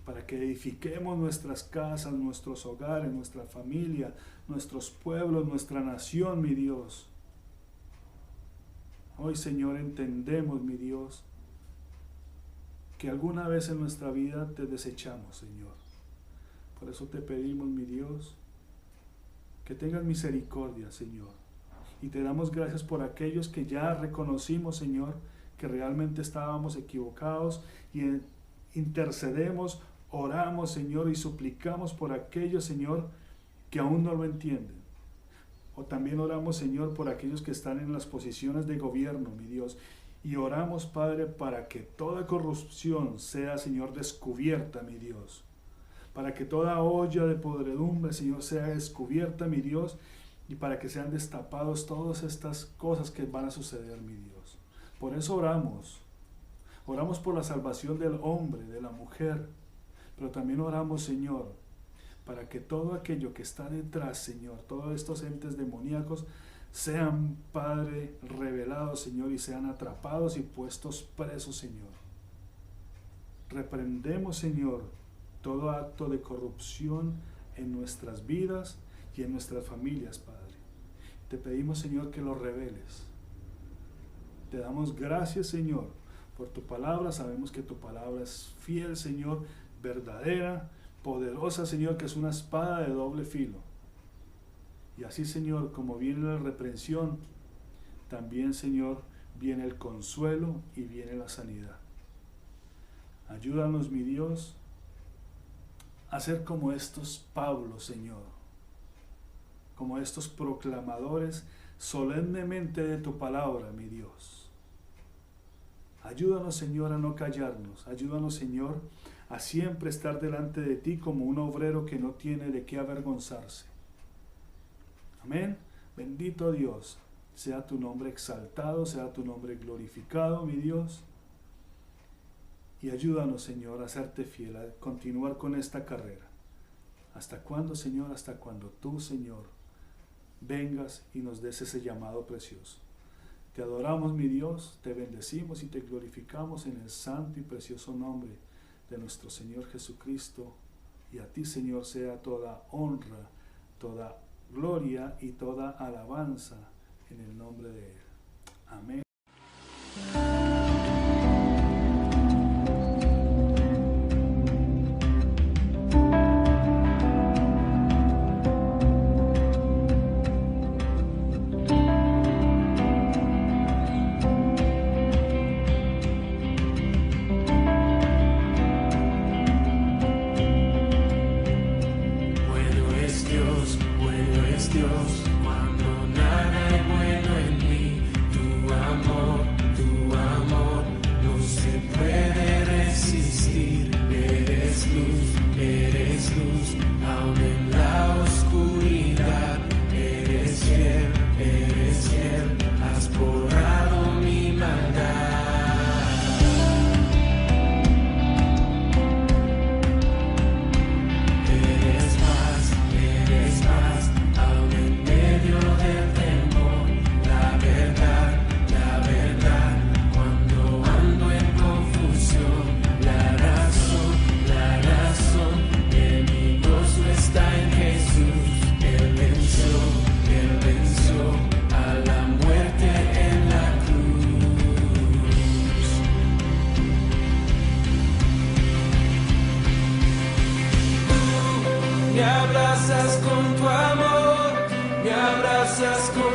Speaker 2: para que edifiquemos nuestras casas, nuestros hogares, nuestra familia, nuestros pueblos, nuestra nación, mi Dios. Hoy, Señor, entendemos, mi Dios, que alguna vez en nuestra vida te desechamos, Señor. Por eso te pedimos, mi Dios, que tengas misericordia, Señor. Y te damos gracias por aquellos que ya reconocimos, Señor, que realmente estábamos equivocados, y intercedemos, oramos, Señor, y suplicamos por aquellos, Señor, que aún no lo entienden. O también oramos, Señor, por aquellos que están en las posiciones de gobierno, mi Dios. Y oramos, Padre, para que toda corrupción sea, Señor, descubierta, mi Dios. Para que toda olla de podredumbre, Señor, sea descubierta, mi Dios. Y para que sean destapados todas estas cosas que van a suceder, mi Dios. Por eso oramos. Oramos por la salvación del hombre, de la mujer. Pero también oramos, Señor, para que todo aquello que está detrás, Señor, todos estos entes demoníacos, sean, Padre, revelados, Señor, y sean atrapados y puestos presos, Señor. Reprendemos, Señor, todo acto de corrupción en nuestras vidas y en nuestras familias, Padre. Te pedimos, Señor, que lo reveles. Te damos gracias, Señor, por tu palabra. Sabemos que tu palabra es fiel, Señor, verdadera, poderosa, Señor, que es una espada de doble filo. Y así, Señor, como viene la reprensión, también, Señor, viene el consuelo y viene la sanidad. Ayúdanos, mi Dios, a ser como estos Pablos, Señor, como estos proclamadores solemnemente de tu palabra, mi Dios. Ayúdanos, Señor, a no callarnos. Ayúdanos, Señor, a siempre estar delante de ti como un obrero que no tiene de qué avergonzarse. Amén. Bendito Dios, sea tu nombre exaltado, sea tu nombre glorificado, mi Dios. Y ayúdanos, Señor, a serte fiel, a continuar con esta carrera. ¿Hasta cuándo, Señor? Hasta cuando tú, Señor, vengas y nos des ese llamado precioso. Te adoramos, mi Dios, te bendecimos y te glorificamos en el santo y precioso nombre de nuestro Señor Jesucristo. Y a ti, Señor, sea toda honra, toda gloria y toda alabanza en el nombre de Él. Amén.
Speaker 3: Dios, cuando nada hay bueno en mí, tu amor no se puede resistir. Eres luz, aún en la oscuridad. Eres fiel, has borrado mi maldad. Me abrazas con tu amor, me abrazas con